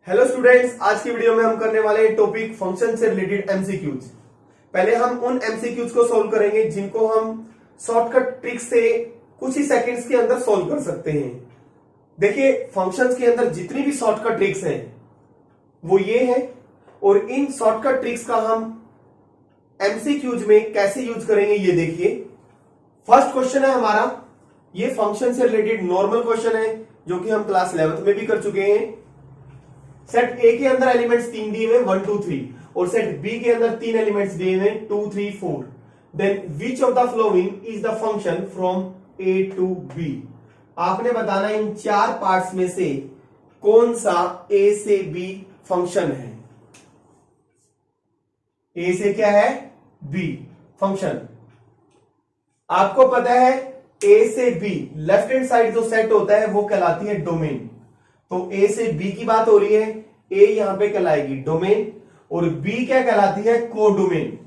Hello students, आज की video में हम करने वाले हैं टॉपिक फंक्शन से रिलेटेड एमसीक्यूज। पहले हम उन एमसीक्यूज को सॉल्व करेंगे जिनको हम शॉर्टकट ट्रिक से कुछ ही सेकंड्स के अंदर सॉल्व कर सकते हैं। देखिए, फंक्शंस के अंदर जितनी भी शॉर्टकट ट्रिक्स हैं वो ये हैं, और इन शॉर्टकट ट्रिक्स का हम एमसीक्यूज में कैसे यूज करेंगे ये देखिए। फर्स्ट क्वेश्चन है हमारा, ये फंक्शन से रिलेटेड नॉर्मल क्वेश्चन है जो कि हम क्लास 11th में भी कर चुके हैं। सेट ए के अंदर एलिमेंट्स 3 दिए हुए 1 2 3, और सेट बी के अंदर 3 एलिमेंट्स दिए हुए 2 3 4। Then which of the following is the function from A to B. आपने बताना इन चार पार्ट्स में से कौन सा ए से बी फंक्शन है। ए से क्या है, बी फंक्शन। आपको पता है ए से बी लेफ्ट हैंड साइड जो सेट होता है वो कहलाती है डोमेन। तो ए से बी की बात हो रही है, ए यहां पे कहलाएगी डोमेन और बी क्या कहलाती है, कोडोमेन।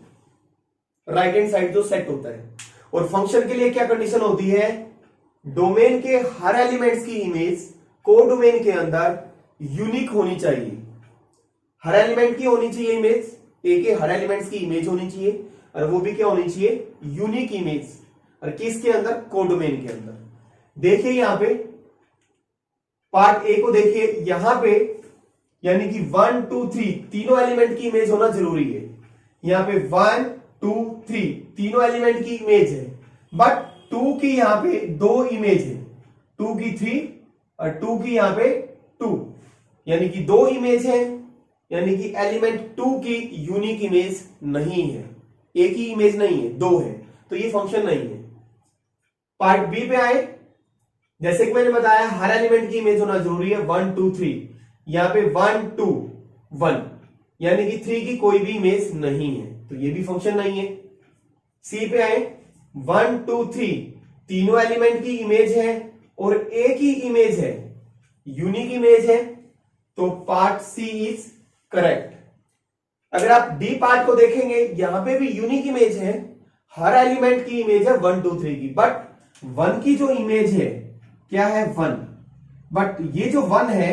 राइट हैंड साइड जो सेट होता है। और फंक्शन के लिए क्या कंडीशन होती है, डोमेन के हर एलिमेंट्स की इमेज कोडोमेन के अंदर यूनिक होनी चाहिए। हर एलिमेंट की होनी चाहिए इमेज, ए के हर एलिमेंट्स की इमेज होनी चाहिए, और वो भी क्या होनी चाहिए, यूनिक इमेज। और किसके अंदर, कोडोमेन के अंदर। देखिए यहां पे पार्ट ए को देखिए, यहां पे यानी कि 1 2 3 तीनों एलिमेंट की इमेज होना जरूरी है। यहां पे 1 2 3 तीनों एलिमेंट की इमेज है, बट 2 की यहां पे 2 इमेज है, 2 की 3 और 2 की यहां पे 2, यानी कि 2 इमेज है, यानी कि एलिमेंट 2 की यूनिक इमेज नहीं है, एक ही इमेज नहीं है, 2 है, तो ये फंक्शन नहीं है। पार्ट बी पे आए, जैसे कि मैंने बताया हर एलिमेंट की इमेज होना जरूरी है 1 2 3, यहां पे 1 2 1, यानी कि 3 की कोई भी इमेज नहीं है, तो ये भी फंक्शन नहीं है। सी पे आए, 1 2 3 तीनों एलिमेंट की इमेज है और एक ही इमेज है, यूनिक इमेज है, तो पार्ट सी इज करेक्ट। अगर आप डी पार्ट को देखेंगे, यहां पे भी यूनिक इमेज है, हर एलिमेंट की इमेज है 1 2 3 की, बट 1 की जो इमेज है क्या है, 1, बट ये जो 1 है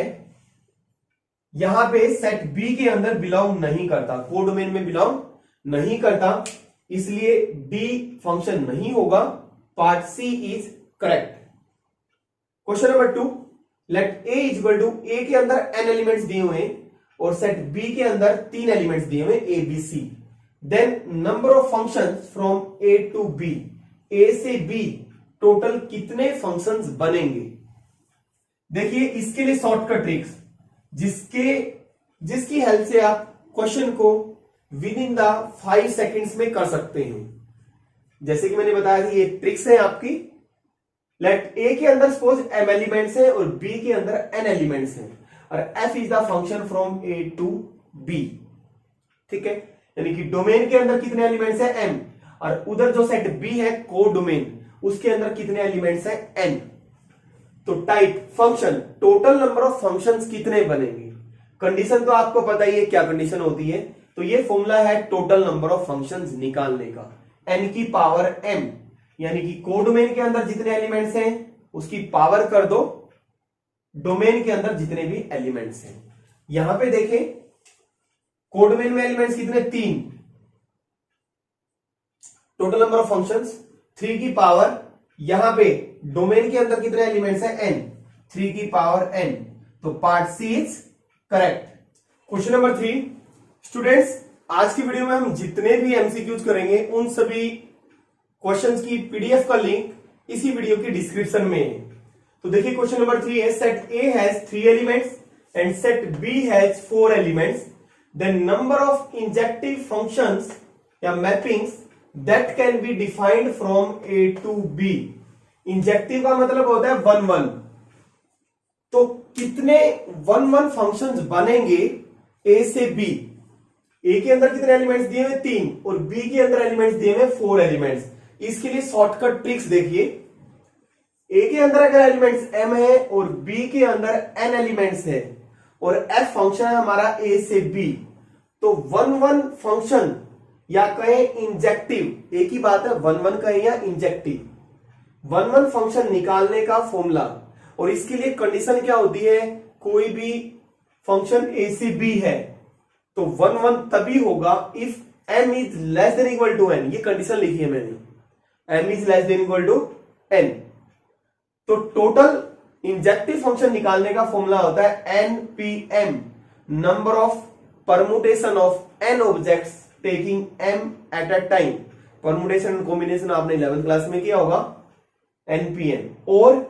यहां पे सेट बी के अंदर बिलोंग नहीं करता, कोडोमेन में बिलोंग नहीं करता, इसलिए डी फंक्शन नहीं होगा। Part C is correct. Question number 2, let A equal to, A के अंदर n एलिमेंट्स दिए हुए हैं और सेट बी के अंदर 3 एलिमेंट्स दिए हुए A B C. Then number of functions from A to B, A से बी टोटल कितने फंक्शंस बनेंगे। देखिए इसके लिए शॉर्टकट ट्रिक्स जिसकी हेल्प से आप क्वेश्चन को विद इन द 5 सेकेंड्स में कर सकते हैं। जैसे कि मैंने बताया कि ये ट्रिक्स है आपकी। लेट ए के अंदर सपोज m एलिमेंट्स है और b के अंदर n एलिमेंट्स हैं, और f is the function from a to b। ठीक है, यानी कि डोमेन के अंदर कितने एलिमेंट्स है, m, और उधर जो सेट b है कोडोमेन, उसके अंदर कितने एलिमेंट्स है, n। तो type function, total number of functions कितने बनेंगे। कंडीशन तो आपको पता ही है क्या कंडीशन होती है, तो ये फॉर्मूला है टोटल नंबर ऑफ फंक्शंस निकालने का, n की पावर m, यानी कि कोडोमेन के अंदर जितने एलिमेंट्स हैं उसकी पावर कर दो डोमेन के अंदर जितने भी एलिमेंट्स हैं। यहां पे देखें कोडोमेन में एलिमेंट्स कितने, 3, टोटल नंबर ऑफ फंक्शंस 3 की पावर, यहां पे डोमेन के अंदर कितने एलिमेंट्स हैं, n, 3 की पावर n, तो part C is correct. Question number 3, students आज की वीडियो में हम जितने भी एमसीक्यूज करेंगे उन सभी क्वेश्चंस की पीडीएफ का लिंक इसी वीडियो की डिस्क्रिप्शन में है। तो देखिए क्वेश्चन नंबर 3 है, set A has 3 elements and set B has 4 elements, then number of injective functions या mappings that can be defined from A to B. Injective का मतलब होता है 1 1, तो कितने 1 1 फंक्शंस बनेंगे ए से बी। ए के अंदर कितने एलिमेंट्स दिए हुए, 3, और बी के अंदर एलिमेंट्स दिए हुए 4 एलिमेंट्स। इसके लिए शॉर्टकट ट्रिक्स देखिए, ए के अंदर अगर एलिमेंट्स m है और बी के अंदर n एलिमेंट्स है और f फंक्शन है हमारा a से b, तो 1 1 फंक्शन या कहें इंजेक्टिव, एक ही बात है 1 1 कहें या इंजेक्टिव, 1 1 फंक्शन निकालने का फॉर्मूला। और इसके लिए कंडीशन क्या होती है, कोई भी फंक्शन ए से बी है तो 1 1 तभी होगा if m is less than equal to n। ये कंडीशन लिखी है मैंने, m is less than equal to n। तो टोटल इंजेक्टिव फंक्शन निकालने का फॉर्मूला होता है npm, number of permutation of n objects taking m at a time. Permutation and combination आपने 11th क्लास में किया होगा, npm। और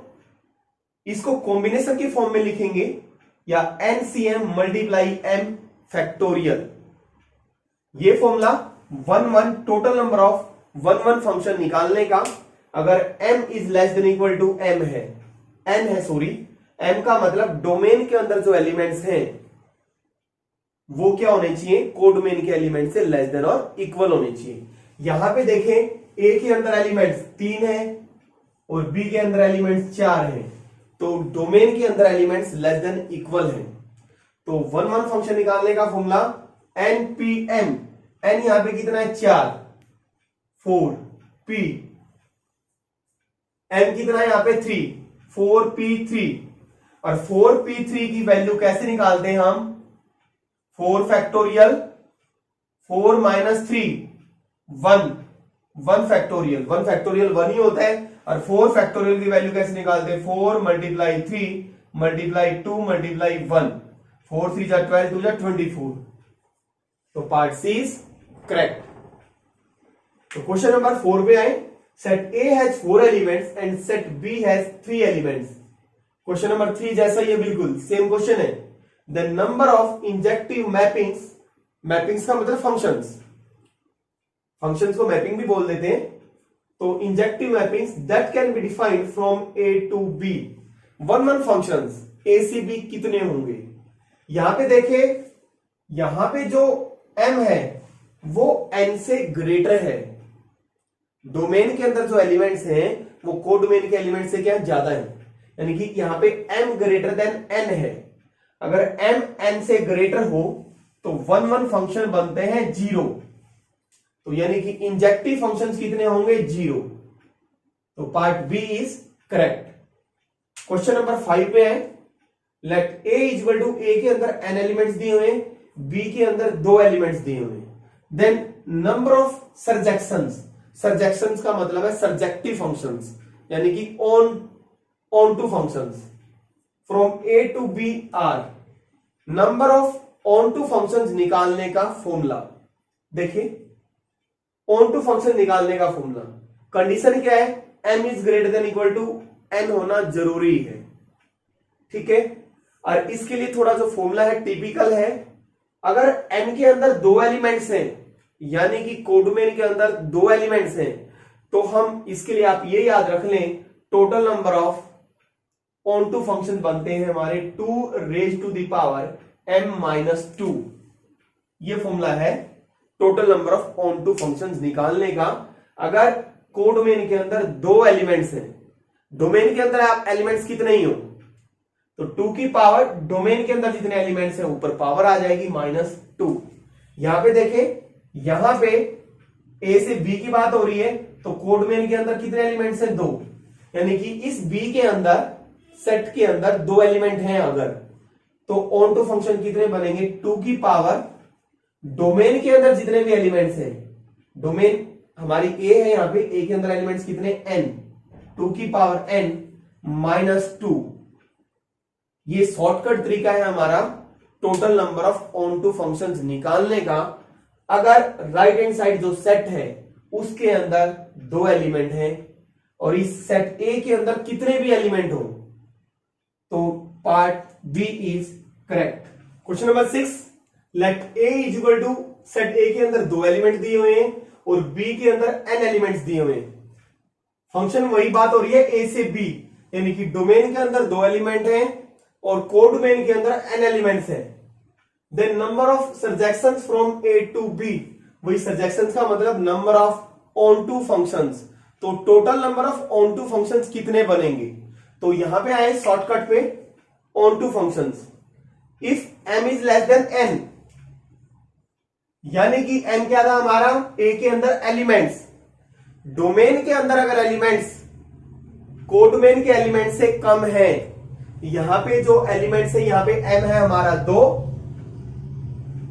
इसको कॉम्बिनेशन के फॉर्म में लिखेंगे या nCm मल्टीप्लाई m फैक्टोरियल। ये formula 1 1 total number of 1 1 function निकालने का। अगर m is less than equal to m है, n है सॉरी, m का मतलब डोमेन के अंदर जो एलिमेंट्स हैं वो क्या होने चाहिए, कोडोमेन के एलिमेंट से लेस देन और इक्वल होने चाहिए। यहां पे देखें a के अंदर एलिमेंट्स 3 है और b के अंदर एलिमेंट्स 4 है, तो डोमेन के अंदर एलिमेंट्स लेस देन इक्वल है। तो 1 1 फंक्शन निकालने का फॉर्मूला npm, n यहां पे कितना है 4, 4 p, m कितना है यहां पे 3, 4p3। और 4p3 की वैल्यू कैसे निकालते हैं हम, 4 फैक्टोरियल, 4 माइनस 3, 1 फैक्टोरियल, 1 फैक्टोरियल 1 ही होता है। और 4 फैक्टोरियल की वैल्यू कैसे निकालते हैं, 4 मल्टीप्लाई 3 मल्टीप्लाई 2 मल्टीप्लाई 1, 4 3 जा 12 2 जा 24। तो पार्ट सी इज करेक्ट। तो क्वेश्चन नंबर 4 पे आए, set A has 4 elements and set B has 3 elements. Question number 3 जैसा ही है, बिल्कुल सेम क्वेश्चन है। The number of injective mappings, mappings का मतलब फंक्शंस, फंक्शंस को मैपिंग भी बोल देते हैं। तो injective mappings that can be defined from A to B. 1 1 functions A से बी कितने होंगे। यहां पे देखिए, यहां पे जो m है वो n से ग्रेटर है। डोमेन के अंदर जो एलिमेंट्स हैं वो कोडोमेन के एलिमेंट से क्या ज्यादा है, यानी कि यहां पे m ग्रेटर देन n है। अगर m n से ग्रेटर हो तो 1 1 फंक्शन बनते हैं 0, तो यानी कि इंजेक्टिव फंक्शंस कितने होंगे 0। तो part B is correct. Question number 5 पे है, let a equal to a के अंदर n एलिमेंट्स दिए हुए, b के अंदर 2 एलिमेंट्स दिए हुए, then number of surjections, surjections का मतलब है सर्जेक्टिव फंक्शंस, यानी कि onto functions from a to b are. Number of onto functions निकालने का फॉर्मूला देखिए, ऑन टू फंक्शन निकालने का फॉर्मूला कंडीशन क्या है, m is greater than equal to n होना जरूरी है, ठीक है। और इसके लिए थोड़ा जो फॉर्मूला है टिपिकल है। अगर n के अंदर 2 एलिमेंट्स हैं, यानी कि कोडोमेन के अंदर 2 एलिमेंट्स हैं, तो हम इसके लिए आप ये याद रख लें, total number of onto function बनते हैं हमारे 2 raise to the power m-2। ये फॉर्मूला है total number of onto functions निकालने का। अगर कोडोमेन के अंदर 2 एलिमेंट्स हैं, डोमेन के अंदर आप एलिमेंट्स कितने ही हो, तो 2 की पावर डोमेन के अंदर जितने एलिमेंट्स हैं ऊपर पावर आ जाएगी -2। यहां पे देखें, यहां पे ए से बी की बात हो रही है, तो कोडोमेन के अंदर कितने एलिमेंट्स हैं 2, यानी कि इस बी के अंदर सेट के अंदर 2 एलिमेंट हैं अगर, तो ऑन टू फंक्शन कितने बनेंगे 2 की पावर डोमेन के अंदर जितने भी एलिमेंट्स हैं, डोमेन हमारी ए है, यहां पे ए के अंदर एलिमेंट्स कितने n, 2 की पावर n -2। ये शॉर्टकट तरीका है हमारा total number of onto functions निकालने का। अगर राइट हैंड साइड जो सेट है उसके अंदर 2 एलिमेंट हैं और इस सेट ए के अंदर कितने भी एलिमेंट हो, तो part B is correct. Question number 6, let A is equal to, set A के अंदर 2 एलिमेंट दिए हुए हैं और बी के अंदर n एलिमेंट्स दिए हुए हैं। फंक्शन वही बात हो रही है ए से बी, यानी कि डोमेन के अंदर 2 एलिमेंट हैं और कोडोमेन के अंदर n एलिमेंट्स हैं। Then number of surjections from A to B, वही सर्जेक्शंस का मतलब number of onto functions. तो total number of onto functions कितने बनेंगे, तो यहां पे आए शॉर्टकट पे onto functions. If m is less than n, यानी कि m क्या था हमारा, a के अंदर एलिमेंट्स, डोमेन के अंदर अगर एलिमेंट्स कोडोमेन के एलिमेंट से कम है यहां पे जो एलिमेंट्स है, यहां पे m है हमारा 2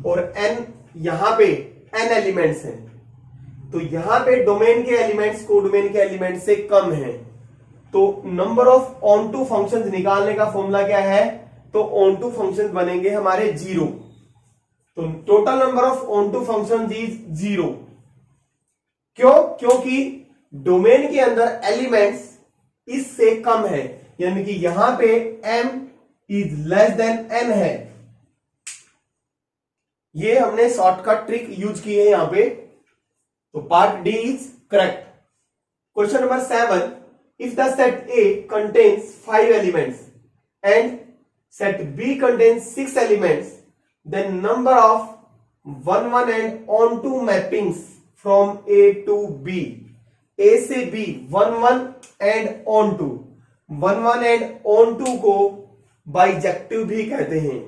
और n यहां पे n एलिमेंट्स हैं, तो यहां पे डोमेन के एलिमेंट्स कोडोमेन के एलिमेंट्स से कम है। तो number of onto functions निकालने का फॉर्मूला क्या है? तो ऑन टू फंक्शंस बनेंगे हमारे 0। तो total number of onto functions is 0। क्यों? क्योंकि डोमेन के अंदर एलिमेंट्स इससे कम है, यानी कि यहां पे m is less than n है। ये हमने शॉर्टकट ट्रिक यूज की है यहां पे। तो part D is correct. Question number 7, if the set A contains 5 elements and set B contains 6 elements, then number of 1 1 and onto mappings from A to B, A से B 1 1 and onto, 1 1 and onto को bijective भी कहते हैं।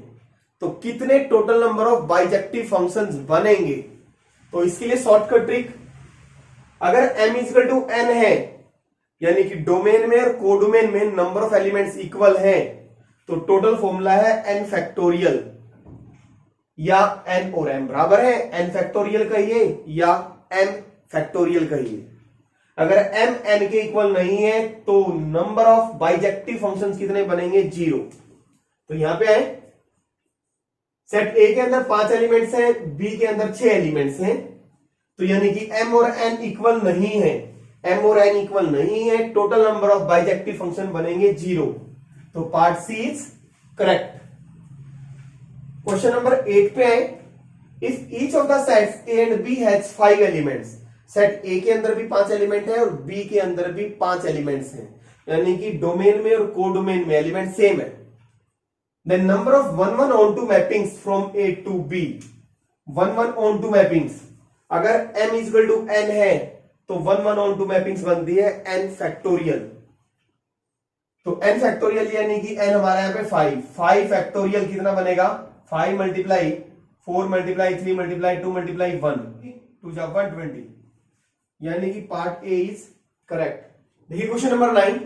तो कितने total number of bijective functions बनेंगे? तो इसके लिए शॉर्टकट ट्रिक, अगर m इक्वल टू n है, यानी कि डोमेन में और कोडोमेन में नंबर ऑफ एलिमेंट्स इक्वल है, तो टोटल फॉर्मूला है n फैक्टोरियल, या n और m बराबर है, n फैक्टोरियल कहिए या m फैक्टोरियल कहिए। अगर m n के इक्वल नहीं है तो नंबर ऑफ बाइजेक्टिव फंक्शंस कितने बनेंगे? 0। तो यहां पे आए, सेट A के अंदर 5 एलिमेंट्स हैं, B के अंदर 6 एलिमेंट्स हैं, तो यानी कि m और n इक्वल नहीं है, m और n इक्वल नहीं है, total number of bijective function बनेंगे 0। तो part C is correct. Question number 8 पे आए, if each of the sets A and B has 5 elements, set A के अंदर भी 5 एलिमेंट है और B के अंदर भी 5 एलिमेंट्स हैं, यानी कि डोमेन में और कोडोमेन में एलिमेंट सेम है, then number of 1 1 onto mappings from A to B, 1 1 onto mappings, अगर m इक्वल टू n है तो 1 1 onto mappings बनती है n फैक्टोरियल। तो n फैक्टोरियल यानी कि n हमारा यहाँ पे 5 फैक्टोरियल कितना बनेगा? 5 मल्टीप्लाई 4 मल्टीप्लाई 3 मल्टीप्लाई 2 मल्टीप्लाई 1 2 जा 120, यानी कि पार्ट ए इज करेक्ट। देखिए question number 9,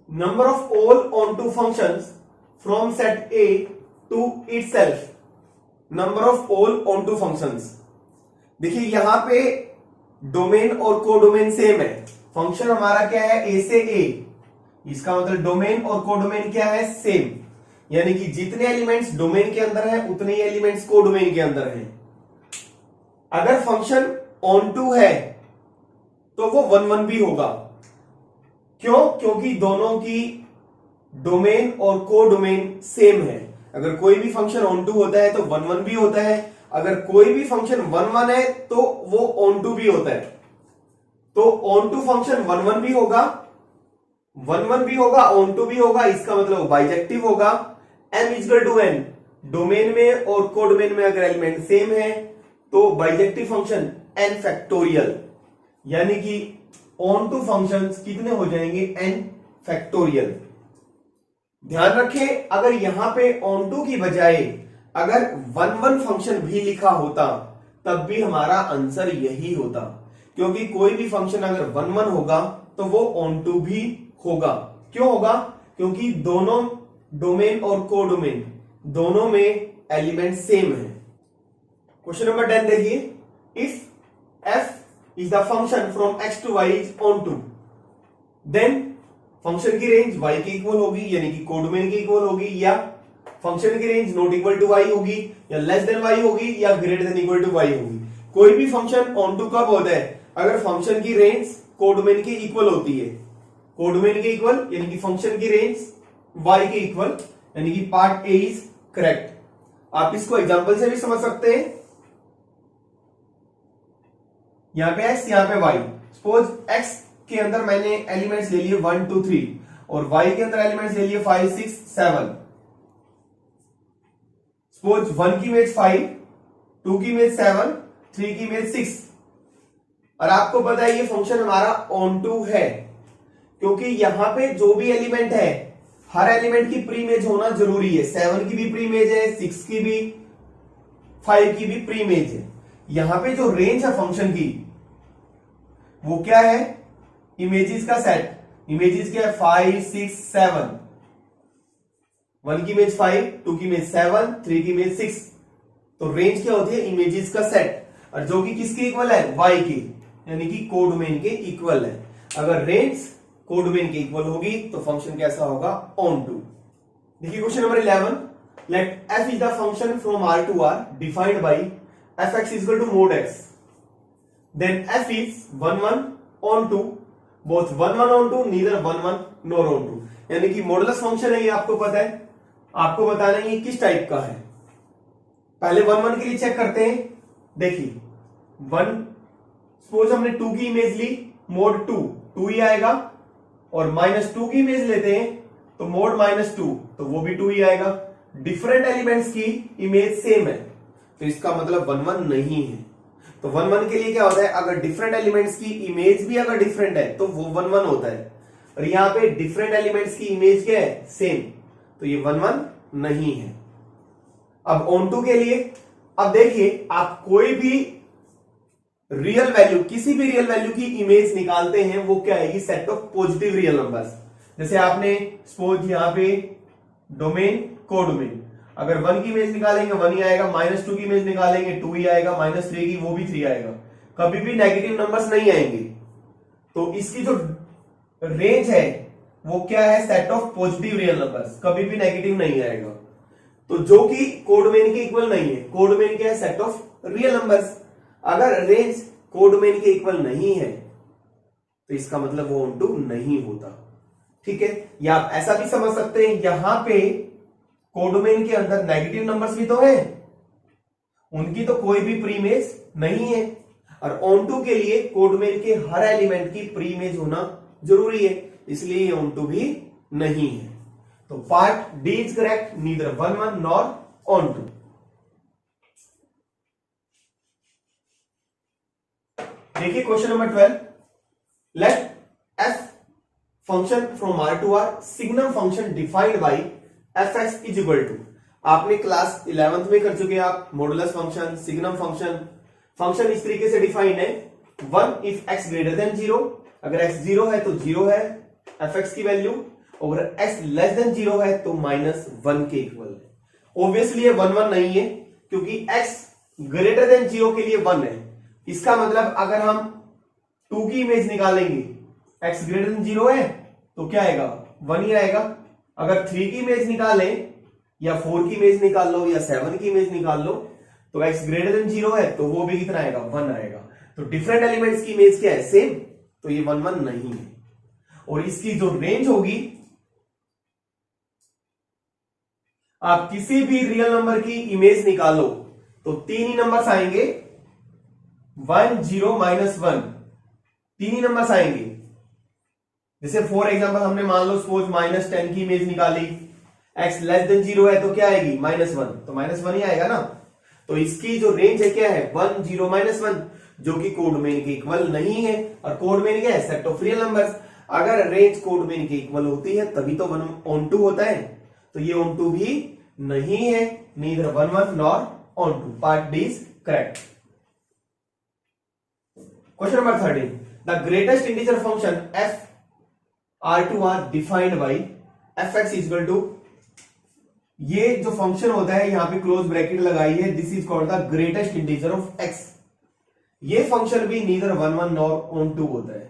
number of all onto functions from set A to itself, number of all onto functions. देखिए यहां पे डोमेन और कोडोमेन सेम है, फंक्शन हमारा क्या है? A से A, इसका मतलब डोमेन और कोडोमेन क्या है? सेम, यानी कि जितने एलिमेंट्स डोमेन के अंदर हैं उतने ही एलिमेंट्स कोडोमेन के अंदर हैं। अगर फंक्शन ऑन टू है तो वो 1 1 भी होगा। क्यों? क्योंकि दोनों की डोमेन और कोडोमेन सेम है। अगर कोई भी फंक्शन ऑन टू होता है तो 1 1 भी होता है, अगर कोई भी फंक्शन 1 1 है तो वो ऑन टू भी होता है। तो ऑन टू फंक्शन 1 1 भी होगा, 1 1 भी होगा, ऑन टू भी होगा, इसका मतलब बाइजेक्टिव होगा। m equal to n, domain में और कोडोमेन में अगर एलिमेंट सेम है तो बाइजेक्टिव फंक्शन n फैक्टोरियल, यानी कि ऑन टू फंक्शंस कितने हो जाएंगे? n factorial. ध्यान रखें, अगर यहां पे ऑन टू की बजाय अगर 1 1 फंक्शन भी लिखा होता तब भी हमारा आंसर यही होता, क्योंकि कोई भी फंक्शन अगर 1 1 होगा तो वो ऑन टू भी होगा। क्यों होगा? क्योंकि दोनों डोमेन और कोडोमेन दोनों में एलिमेंट सेम है। क्वेश्चन नंबर 10 देखिए, if f is the function from x to y is onto, then function की रेंज y के इक्वल होगी, यानी कि कोडोमेन के इक्वल होगी, या फंक्शन की range not equal to y होगी, या लेस देन y होगी, या greater than equal to y होगी। कोई भी फंक्शन ऑन टू कब होता है? अगर फंक्शन की रेंज कोडोमेन के इक्वल होती है, कोडोमेन के इक्वल यानी कि फंक्शन की रेंज y के इक्वल, यानी कि पार्ट ए इज करेक्ट। आप इसको एग्जांपल से भी समझ सकते हैं, यहां पे x यहां पे y। सपोज x के अंदर मैंने एलिमेंट्स ले लिए 1 2 3 और y के अंदर एलिमेंट्स ले लिए 5 6 7। सपोज 1 की इमेज 5, 2 की इमेज 7, 3 की इमेज 6, और आपको पता है ये फंक्शन हमारा ऑन टू है, क्योंकि यहां पे जो भी एलिमेंट है हर एलिमेंट की प्री इमेज होना जरूरी है। 7 की भी प्री इमेज है, 6 की भी, 5 की भी प्री इमेज है। यहां पे जो रेंज है फंक्शन की वो क्या है? इमेजेस का सेट। इमेजेस क्या है? 5 6 7। 1 की इमेज 5, 2 की इमेज 7, 3 की इमेज 6। तो रेंज क्या होती है? इमेजेस का सेट, और जो कि किसके इक्वल है? y की, यानी कि कोडोमेन के इक्वल है। अगर रेंज कोडोमेन के इक्वल होगी तो फंक्शन कैसा होगा? Onto. देखिए question number 11, let f is the function from r to r defined by fx is equal to mod x, then f is 1 1 on 2, both 1 1 on 2, neither 1 1 nor on 2। यानी कि modulus function है, ये आपको पता है। आपको बताना है ये किस टाइप का है। पहले 1 1 के लिए चेक करते हैं। देखिए 1, सपोज हमने 2 की इमेज ली, मोड 2 ही आएगा, और -2 की इमेज लेते हैं तो मोड -2, तो वो भी 2 ही आएगा। डिफरेंट एलिमेंट्स की इमेज सेम है, तो इसका मतलब 1 1 नहीं है। तो 1 1 के लिए क्या होता है? अगर डिफरेंट एलिमेंट्स की इमेज भी अगर डिफरेंट है तो वो 1 1 होता है, और यहां पे डिफरेंट एलिमेंट्स की इमेज क्या है? सेम, तो ये 1 1 नहीं है। अब ऑन टू के लिए, अब देखिए आप कोई भी रियल वैल्यू, किसी भी रियल वैल्यू की इमेज निकालते हैं, वो क्या आएगी? Set of positive real numbers. जैसे आपने सपोज यहां पे डोमेन कोडोमेन, अगर 1 की इमेज निकालेंगे 1 ही आएगा, -2 की इमेज निकालेंगे 2 ही आएगा, -3 की वो भी 3 आएगा, कभी भी नेगेटिव नंबर्स नहीं आएंगे। तो इसकी जो रेंज है वो क्या है? Set of positive real numbers, कभी भी नेगेटिव नहीं आएगा। तो जो कि कोडोमेन के इक्वल नहीं है। कोडोमेन क्या है? Set of real numbers. अगर रेंज कोडोमेन के इक्वल नहीं है तो इसका मतलब वो ऑन टू नहीं होता। ठीक है, या आप ऐसा भी समझ सकते हैं, यहां पे कोडोमेन के अंदर नेगेटिव नंबर्स भी तो है, उनकी तो कोई भी प्री इमेज नहीं है, और ऑन टू के लिए कोडोमेन के हर एलिमेंट की प्री इमेज होना जरूरी है, इसलिए ऑन टू भी नहीं है। तो part D is correct, neither 1 1 nor onto. देखिए question number 12, let f function from r to r signum function defined by fx is equal to. आपने क्लास 11th में कर चुके हैं आप, modulus function, signum function. Function इस तरीके से डिफाइंड है, 1 इफ x ग्रेटर देन 0, अगर x 0 है तो 0 है fx की वैल्यू, और x लेस देन 0 है तो -1 के इक्वल है। ऑब्वियसली ये 1 1 नहीं है, क्योंकि x ग्रेटर देन 0 के लिए 1 है। इसका मतलब अगर हम 2 की इमेज निकालेंगे, x ग्रेटर देन 0 है तो क्या आएगा? 1 ही आएगा। अगर 3 की इमेज निकालें, या 4 की इमेज निकाल लो, या 7 की इमेज निकाल लो, तो x ग्रेटर देन 0 है तो वो भी कितना आएगा? 1 आएगा। तो डिफरेंट एलिमेंट्स की इमेज क्या है? सेम, तो ये 1 1 नहीं है। और इसकी जो रेंज होगी, आप किसी भी रियल नंबर की इमेज निकालो तो 3 ही नंबर्स आएंगे, 1 0 -1, 3 ही नंबर्स आएंगे। जैसे फॉर एग्जांपल हमने मान लो सपोज -10 की इमेज निकाली, x लेस देन 0 है तो क्या आएगी? -1, तो -1 ही आएगा ना। तो इसकी जो रेंज है क्या है? 1 0 -1, जो कि कोडोमेन के इक्वल नहीं है, और कोडोमेन क्या है? Set of real numbers. अगर रेंज कोडोमेन के इक्वल होती है तभी तो 1 ऑन टू होता है, तो ये ऑन टू भी नहीं है, neither 1 1 nor onto. Part D is correct. Question number 13, the greatest integer function f r to r defined by fx is equal to, ये जो फंक्शन होता है यहां पे क्लोज ब्रैकेट लगाई है, this is called the greatest integer of x। ये function भी नीदर 1 1 नॉर ऑन टू होता है।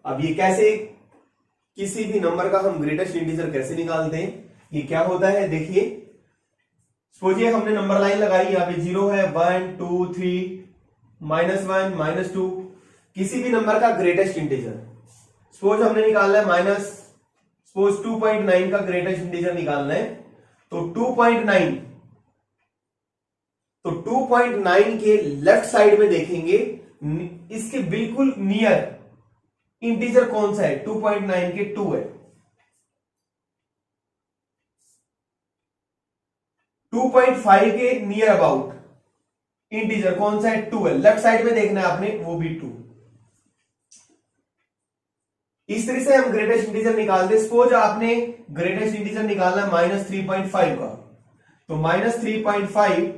अब ये कैसे, किसी भी नंबर का हम ग्रेटेस्ट इंटीजर कैसे निकालते हैं? ये क्या होता है देखिए, सपोजिए हमने नंबर लाइन लगाई, यहां पे 0 है, 1 2 3 -1 -2, किसी भी नंबर का ग्रेटेस्ट इंटीजर। सपोज हमने निकालना है सपोज 2.9 का ग्रेटेस्ट इंटीजर निकालना है, तो 2.9, तो 2.9 के लेफ्ट साइड में देखेंगे, इसके बिल्कुल नियर इंटीजर कौन सा है? 2.9 के 2 है। 2.5 के नियर अबाउट इंटीजर कौन सा है? 2 है। लेफ्ट साइड में देखना है आपने, वो भी 2। इस तरह से हम ग्रेटेस्ट इंटीजर निकालते। सपोज आपने ग्रेटेस्ट इंटीजर निकालना है -3.5 का, तो -3.5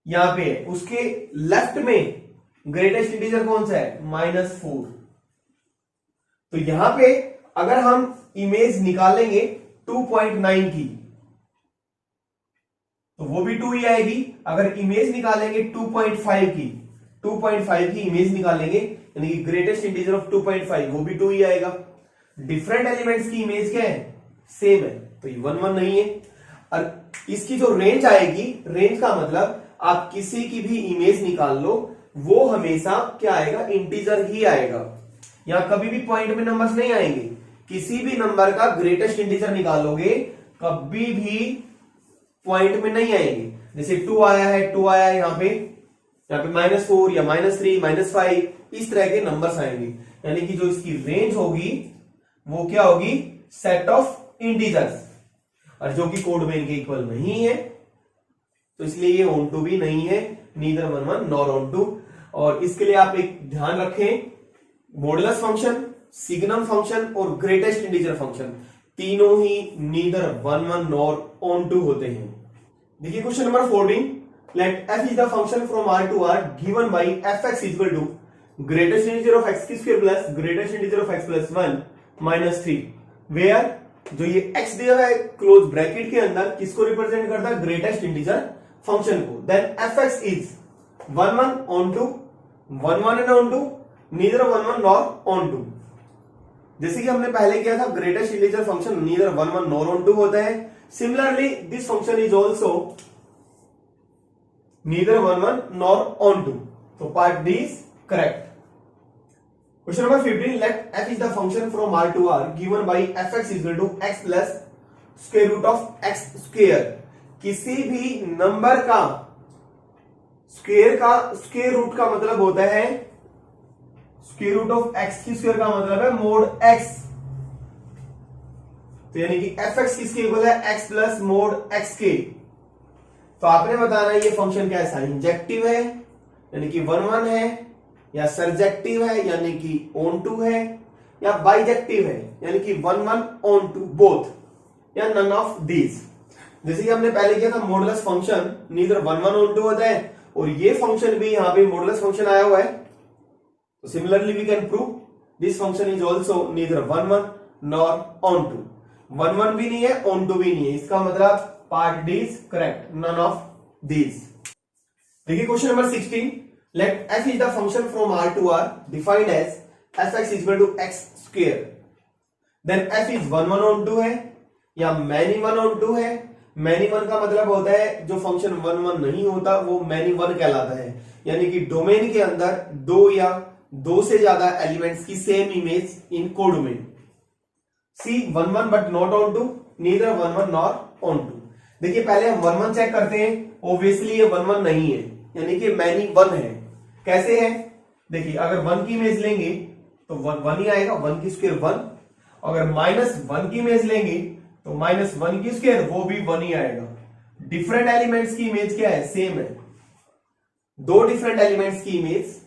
यहां पे है, उसके लेफ्ट में ग्रेटेस्ट इंटीजर कौन सा है? -4। तो यहां पे अगर हम इमेज निकालेंगे 2.9 की, तो वो भी 2 ही आएगी। अगर इमेज निकालेंगे 2.5 की, 2.5 की इमेज निकालेंगे, यानी कि ग्रेटेस्ट इंटीजर ऑफ 2.5, वो भी 2 ही आएगा। डिफरेंट एलिमेंट्स की इमेज क्या है, सेम है, तो ये 1 1 नहीं है। और इसकी जो रेंज आएगी, रेंज का मतलब आप किसी की भी इमेज निकाल लो, वो हमेशा क्या आएगा, इंटीजर ही आएगा। यहां कभी भी पॉइंट में नंबर्स नहीं आएंगे। किसी भी नंबर का ग्रेटेस्ट इंटीजर निकालोगे, कभी भी पॉइंट में नहीं आएंगे। जैसे 2 आया है, 2 आया है, यहाँ पे -4 या -3 -5 इस तरह के नंबर्स आएंगे। यानी कि जो इसकी रेंज होगी वो क्या होगी, सेट ऑफ इंटीजर्स, और जो कि कोड मेन के इक्वल नहीं है, तो इसलिए ये ऑन टू भी नहीं है, नीदर 1 1 नॉर ऑन टू। और इसके लिए आप एक ध्यान रखें, मॉडुलस फंक्शन, सिग्नम फंक्शन और ग्रेटेस्ट इंटीजर फंक्शन तीनों ही नीदर 1 1 नॉर ऑन टू होते हैं। देखिए question number 14, let f is the function from r to r given by fx equal to greatest integer of x square plus greatest integer of x plus 1 minus 3, where जो ये x दिया है close bracket के अंदर किसको represent करता है, greatest integer function को। Then fx is 1 1 onto, 1 1 and onto, neither 1 1 nor onto. जैसे कि हमने पहले किया था, greatest integer function neither 1 1 nor onto होता है। Similarly this function is also neither 1 1 nor onto, तो part D is correct. Question number 15, let f is the function from r to r given by fx equal to x plus square root of x square. किसी भी number का square root का मतलब होता है, square root of x की square का मतलब है मोड x, तो यानी कि fx किसके इक्वल है, x प्लस मोड x के। तो आपने बताना है ये फंक्शन कैसा है, इंजेक्टिव है यानी कि 1 1 है, या सरजेक्टिव है यानी कि ऑन टू है, या बाइजेक्टिव है यानी कि 1 1 ऑन टू बोथ, या नन ऑफ दीज। जैसे कि हमने पहले किया था, modulus function neither 1 1 onto होता है, और ये फंक्शन भी यहां पे मॉडुलस फंक्शन आया हुआ है, तो similarly we can prove this function is also neither 1 1 nor onto. 1 1 भी नहीं है, ऑन टू भी नहीं है, इसका मतलब part D is correct, none of these. देखिए question number 16, let f is the function from r to r defined as fx is equal to x square, then f is 1 1 on 2 है या many 1 on 2 है। many 1 का मतलब होता है जो function 1 1 नहीं होता वो many 1 कहलाता है, यानी कि डोमेन के अंदर 2 या 2 से ज्यादा एलिमेंट्स की same image in codomain. C 1 1 but not onto, neither 1 1 nor onto. देखिए पहले हम 1 1 चेक करते हैं, ऑब्वियसली ये 1 1 नहीं है, यानी कि many 1 है। कैसे है, देखिए अगर 1 की इमेज लेंगे तो 1 ही आएगा, 1 की स्क्वायर 1, अगर -1 की इमेज लेंगे तो -1 की स्क्वायर वो भी 1 ही आएगा। डिफरेंट एलिमेंट्स की इमेज क्या है, सेम है। 2 डिफरेंट एलिमेंट्स की इमेज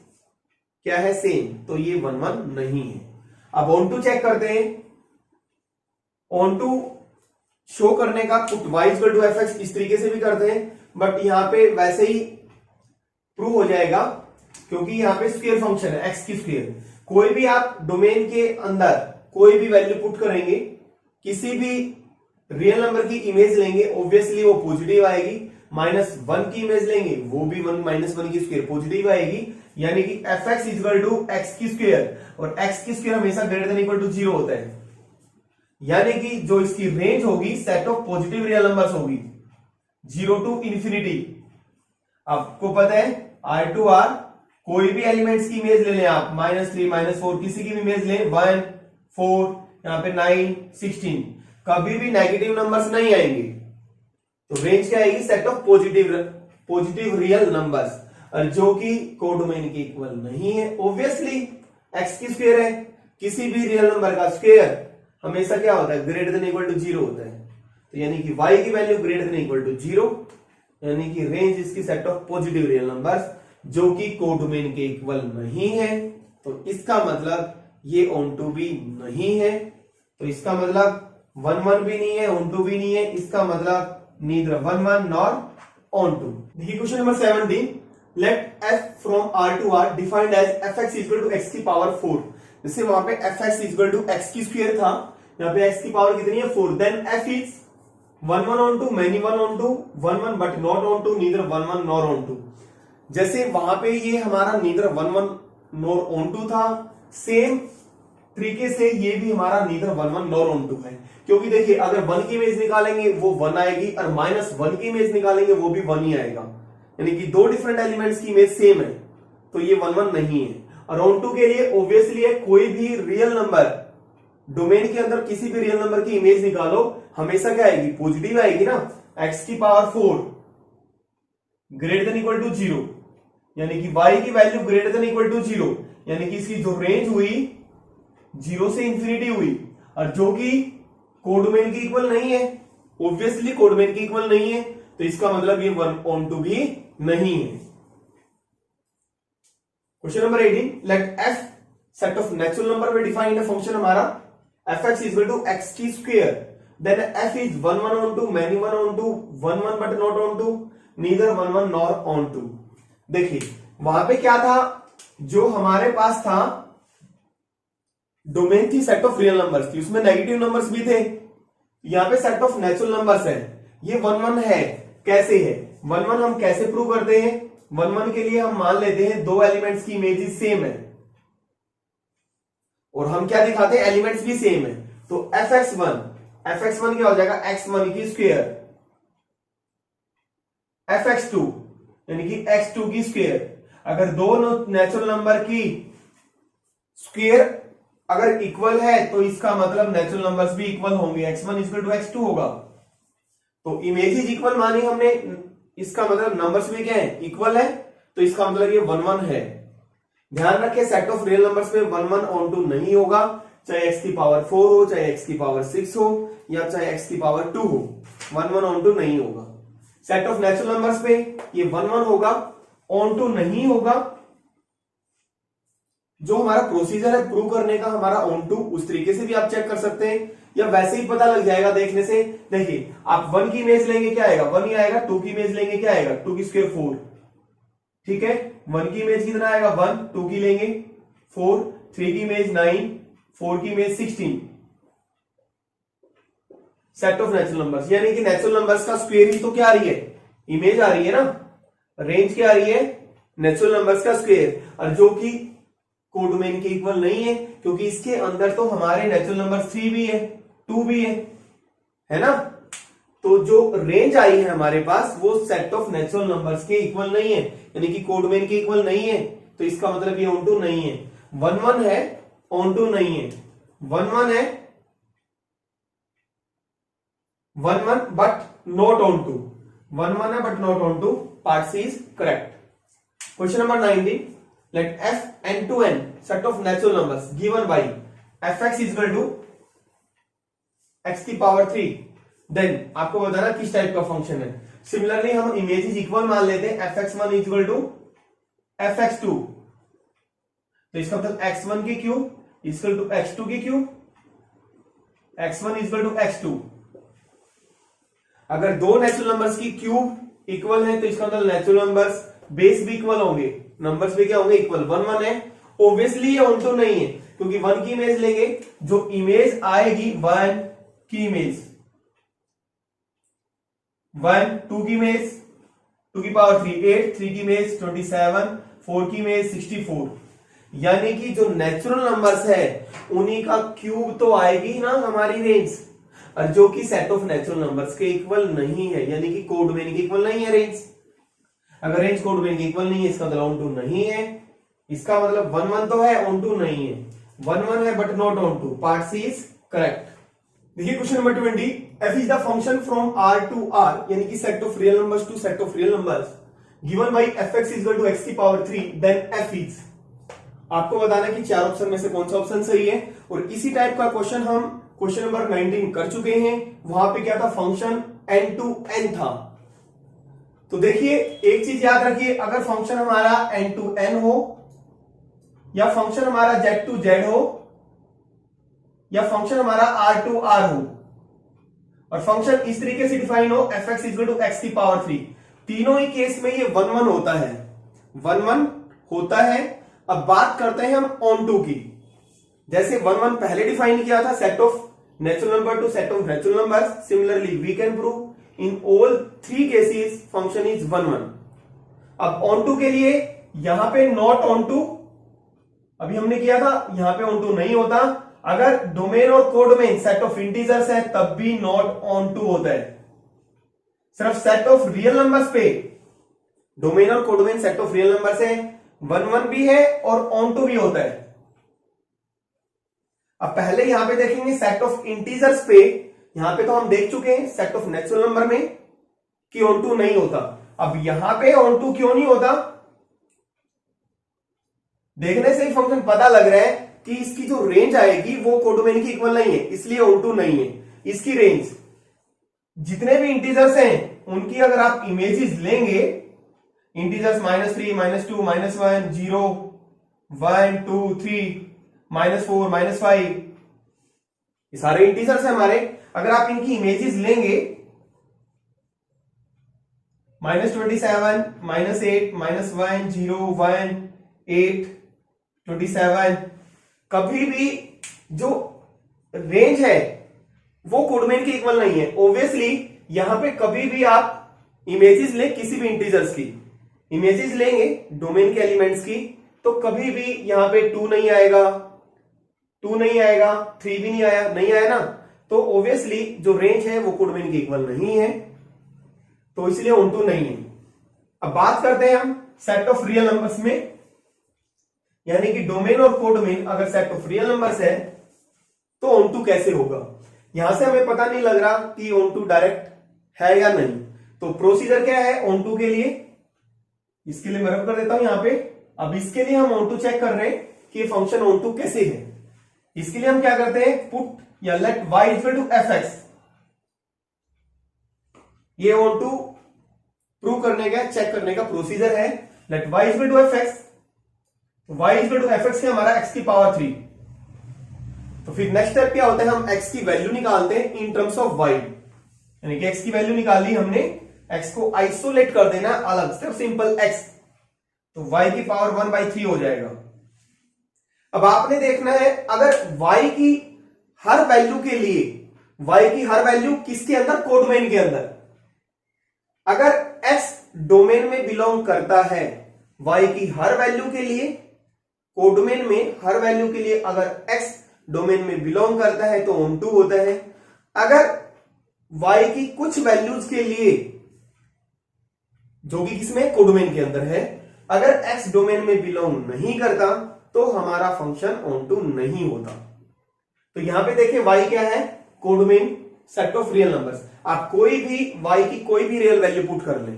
क्या है, सेम, तो ये 1 1 नहीं है। अब ऑन टू चेक करते हैं, ऑन टू शो करने का put y equal to fx इस तरीके से भी करते हैं, बट यहां पे वैसे ही प्रूव हो जाएगा क्योंकि यहां पे स्क्वायर फंक्शन है, x की स्क्वायर। कोई भी आप डोमेन के अंदर कोई भी वैल्यू पुट करेंगे, किसी भी रियल नंबर की इमेज लेंगे, ऑब्वियसली वो पॉजिटिव आएगी। -1 की इमेज लेंगे वो भी -1 की स्क्वायर पॉजिटिव आएगी, यानी कि fx इक्वल टू x की स्क्वायर, और x की स्क्वायर हमेशा ग्रेटर देन इक्वल टू 0 होता है, यानी कि जो इसकी रेंज होगी set of positive real numbers होगी 0 टू इंफिनिटी। आपको पता है r टू r कोई भी एलिमेंट्स की इमेज ले लें आप, -3 -4 किसी की भी इमेज लें, 1 4 यहां पे 9 16, कभी भी नेगेटिव नंबर्स नहीं आएंगे, तो रेंज क्या आएगी, set of positive real numbers, और जो कि कोडोमेन के इक्वल नहीं है। ऑब्वियसली x की स्क्वायर है, किसी भी रियल नंबर का स्क्वायर हमेशा क्या होता है, ग्रेटर देन इक्वल टू 0 होता है, तो यानी कि y की value greater than equal to 0, यानी कि रेंज इसकी set of positive real numbers जो कि कोडोमेन के इक्वल नहीं है, तो इसका मतलब ये ऑन टू भी नहीं है, तो इसका मतलब 1 1 भी नहीं है, ऑन टू भी नहीं है, इसका मतलब नीदर 1 1 नॉर ऑन टू। देखिए question number 17, let f from r to r defined as fx equal to x की पावर 4। जैसे वहां पे fx इक्वल टू x की स्क्वायर था, यहाँ पे x की पावर कितनी है 4, then f is 1 1 on 2 many 1 on 2 1 1 but not on 2 neither 1 1 nor on 2। जैसे वहां पे ये हमारा neither 1 1 nor on 2 था, सेम तरीके से ये भी हमारा neither 1 1 nor on 2 है, क्योंकि देखिए अगर 1 की इमेज निकालेंगे वो 1 आएगी और -1 की इमेज निकालेंगे वो भी 1 ही आएगा, यानी कि दो डिफरेंट एलिमेंट्स की इमेज सेम है, तो ये 1 1 नहीं है। और on 2 के लिए ऑब्वियसली है कोई भी रियल नंबर डोमेन के अंदर किसी भी रियल नंबर की इमेज निकालो हमेशा क्या आएगी, पॉजिटिव आएगी ना। x की power 4 greater than equal to 0, यानी कि y की value greater than equal to 0, यानी कि इसकी जो रेंज हुई 0 से इंफिनिटी हुई, और जो कि कोडोमेन की इक्वल नहीं है, ऑब्वियसली कोडोमेन की इक्वल नहीं है, तो इसका मतलब ये 1 on 2 भी नहीं है। Question number 18, let f set of natural number में डिफाइंड है फंक्शन हमारा fx इक्वल टू एक्स की square, then f is 1 1 on 2 many 1 on 2 1 1 but not on 2 neither 1 1 nor on 2। देखिए वहां पे क्या था, जो हमारे पास था डोमेन थी सेट ऑफ रियल नंबर्स थी, उसमें नेगेटिव नंबर्स भी थे, यहां पे सेट ऑफ नेचुरल नंबर्स है, ये 1 1 है। कैसे है 1 1, हम कैसे प्रूव करते हैं, 1 1 के लिए हम मान लेते हैं दो एलिमेंट्स की इमेजेस सेम है, और हम क्या दिखाते हैं, एलिमेंट्स भी सेम है, तो fx1 क्या हो जाएगा x1 की स्क्वायर, fx2 यानी कि x2 की स्क्वायर। अगर दो नेचुरल नंबर की स्क्वायर अगर इक्वल है तो इसका मतलब नेचुरल नंबर्स भी इक्वल होंगे, x1 इक्वल टू x2 होगा, तो इमेजेस इक्वल मानी हमने, इसका मतलब नंबर्स भी क्या है, इक्वल है, तो इसका मतलब ये 1 1 है। ध्यान रखें सेट ऑफ रियल नंबर्स में 1 1 on 2 नहीं होगा, चाहे x की पावर 4 हो, चाहे x की पावर 6 हो, या चाहे x की पावर 2 हो, 1 1 on 2 नहीं होगा। सेट ऑफ नेचुरल नंबर्स पे ये 1 1 होगा, on 2 नहीं होगा। जो हमारा प्रोसीजर है प्रूव करने का हमारा on 2, उस तरीके से भी आप चेक कर सकते हैं, या वैसे ही पता लग जाएगा देखने से। देखिए आप 1 की इमेज लेंगे क्या आएगा, 1 ही आएगा, 2 की इमेज लेंगे क्या आएगा, 2 की स्क्वायर 4, ठीक है। 1 की इमेज कितना आएगा 1, 2 की लेंगे 4, 3 की इमेज 9, 4 की image 16। Set of natural numbers, यानी कि नेचुरल नंबर्स का स्क्वायर ही तो क्या आ रही है, इमेज आ रही है ना, रेंज क्या आ रही है, नेचुरल नंबर्स का स्क्वायर, और जो कि कोडोमेन के इक्वल नहीं है, क्योंकि इसके अंदर तो हमारे नेचुरल नंबर 3 भी है, 2 भी है ना। तो जो रेंज आई है हमारे पास वो सेट ऑफ नेचुरल नंबर्स के इक्वल नहीं है, यानी कि कोडोमेन के इक्वल नहीं है, तो इसका मतलब ये on 2 नहीं है। 1 1 है, on 2 नहीं है, 1 1 है, 1 1 बट नॉट on 2, 1 1 है but not on 2, part C is correct. Question number 19, let f n to n set of natural numbers given by fx equal to x की पावर 3, देन आपको बताना किस टाइप का function है। Similarly हम images equal मान लेते हैं, fx1 इक्वल टू fx2, तो इसका मतलब x1 की क्यूब इक्वल टू x2 की cube, x1 equal to x2। अगर दो नेचुरल नंबर्स की क्यूब इक्वल है तो इसका मतलब नेचुरल नंबर्स बेस भी इक्वल होंगे, नंबर्स भी क्या होंगे इक्वल। 1 1 है, ऑब्वियसली ये on 2 नहीं है, क्योंकि 1 की इमेज लेंगे, जो इमेज आएगी 1 की इमेज 1, 2 की इमेज 2 की पावर 3 8, 3 की इमेज 27, 4 की इमेज 64, यानी कि जो नेचुरल नंबर्स है उन्हीं का क्यूब तो आएगी ना हमारी रेंज, और जो कि सेट ऑफ नेचुरल नंबर्स के इक्वल नहीं है, यानी कि कोडोमेन के इक्वल नहीं है रेंज। अगर रेंज कोडोमेन के इक्वल नहीं है, इसका मतलब on 2 नहीं है, इसका मतलब 1 1 तो है, on 2 नहीं है, 1 1 है but not on 2, part C is correct. देखिए question number 20, f is the function from r to r, यानी कि set of real numbers to set of real numbers given by fx equal to x की power 3, then f is, आपको बताना कि चार option में से कौन सा ऑप्शन सही है। और इसी टाइप का क्वेश्चन हम क्वेश्चन नंबर 19 कर चुके हैं, वहां पे क्या था, फंक्शन n टू n था। तो देखिए एक चीज याद रखिए, अगर फंक्शन हमारा n टू n हो, या फंक्शन हमारा z टू z हो, या फंक्शन हमारा r टू r हो, और फंक्शन इस तरीके से डिफाइन हो fx इक्वल टू x की पावर 3, तीनों ही केस में ये 1 1 होता है, 1 1 होता है। अब बात करते हैं हम on 2 की। जैसे 1 1 पहले डिफाइन किया था set of natural number to set of natural numbers. Similarly, we can prove in all three cases function is 1 1. अब onto के लिए यहां पे not onto, अभी हमने किया था, यहां पे onto नहीं होता. अगर डोमेन और कोडोमेन सेट ऑफ इंटीजर्स है तब भी नॉट onto होता है. सिर्फ सेट ऑफ रियल नंबर्स पे डोमेन और codomain set of real numbers है, 1 1 भी है और onto भी होता है. अब पहले यहां पे देखेंगे सेट ऑफ इंटीजर्स पे. यहां पे तो हम देख चुके हैं सेट ऑफ नेचुरल नंबर में कि onto नहीं होता. अब यहां पे onto क्यों नहीं होता, देखने से ही फंक्शन पता लग रहा है कि इसकी जो रेंज आएगी वो कोडोमेन की इक्वल नहीं है, इसलिए onto नहीं है. इसकी रेंज जितने भी इंटीजर्स हैं उनकी अगर आप इमेजेस लेंगे, इंटीजर्स -3, -2, -1, 0, 1, 2, 3, -4, -5, ये सारे इंटीजर्स हैं हमारे. अगर आप इनकी इमेजेस लेंगे -27, -8, -1, 0, 1, 8, 27, कभी भी जो रेंज है वो कोडोमेन की इक्वल नहीं है. ऑब्वियसली यहां पे कभी भी आप इमेजेस ले किसी भी इंटीजर्स की इमेजेस लेंगे डोमेन के एलिमेंट्स की, तो कभी भी यहां पे 2 नहीं आएगा, 2 नहीं आएगा, 3 भी नहीं आया ना. तो ऑब्वियसली जो रेंज है वो कोडोमेन की इक्वल नहीं है, तो इसलिए onto नहीं है. अब बात करते हैं हम सेट ऑफ रियल नंबर्स में, यानी कि डोमेन और कोडोमेन अगर सेट ऑफ रियल नंबर्स है तो onto कैसे होगा. यहां से हमें पता नहीं लग रहा कि onto डायरेक्ट है या नहीं. तो प्रोसीजर क्या है onto के लिए, इसके लिए मैं रब कर देता हूं यहां पे. अब इसके लिए हम onto चेक कर रहे हैं कि फंक्शन onto कैसे है. इसके लिए हम क्या करते हैं, पुट या let y equal to fx. ये onto प्रूव करने का, चेक करने का प्रोसीजर है. Let y equal to fx, y equal to fx है हमारा x की पावर 3. तो फिर नेक्स्ट स्टेप क्या होता है, हम x की वैल्यू निकालते हैं इन टर्म्स ऑफ y, यानी कि x की वैल्यू निकाली हमने, x को आइसोलेट कर देना अलग, सिर्फ सिंपल x, तो y की पावर 1/3 हो जाएगा. अब आपने देखना है अगर y की हर वैल्यू के लिए, y की हर वैल्यू किसके अंदर, कोडोमेन के अंदर. अगर x डोमेन में बिलोंग करता है, y की हर वैल्यू के लिए कोडोमेन में हर वैल्यू के लिए अगर x डोमेन में बिलोंग करता है तो onto होता है. अगर y की कुछ वैल्यूज के लिए जो कि किसमें, कोडोमेन के अंदर है, अगर x डोमेन में बिलोंग नहीं करता तो हमारा फंक्शन onto नहीं होता. तो यहां पे देखिए y क्या है, codomain set of real numbers. आप कोई भी y की कोई भी रियल वैल्यू पुट कर लें.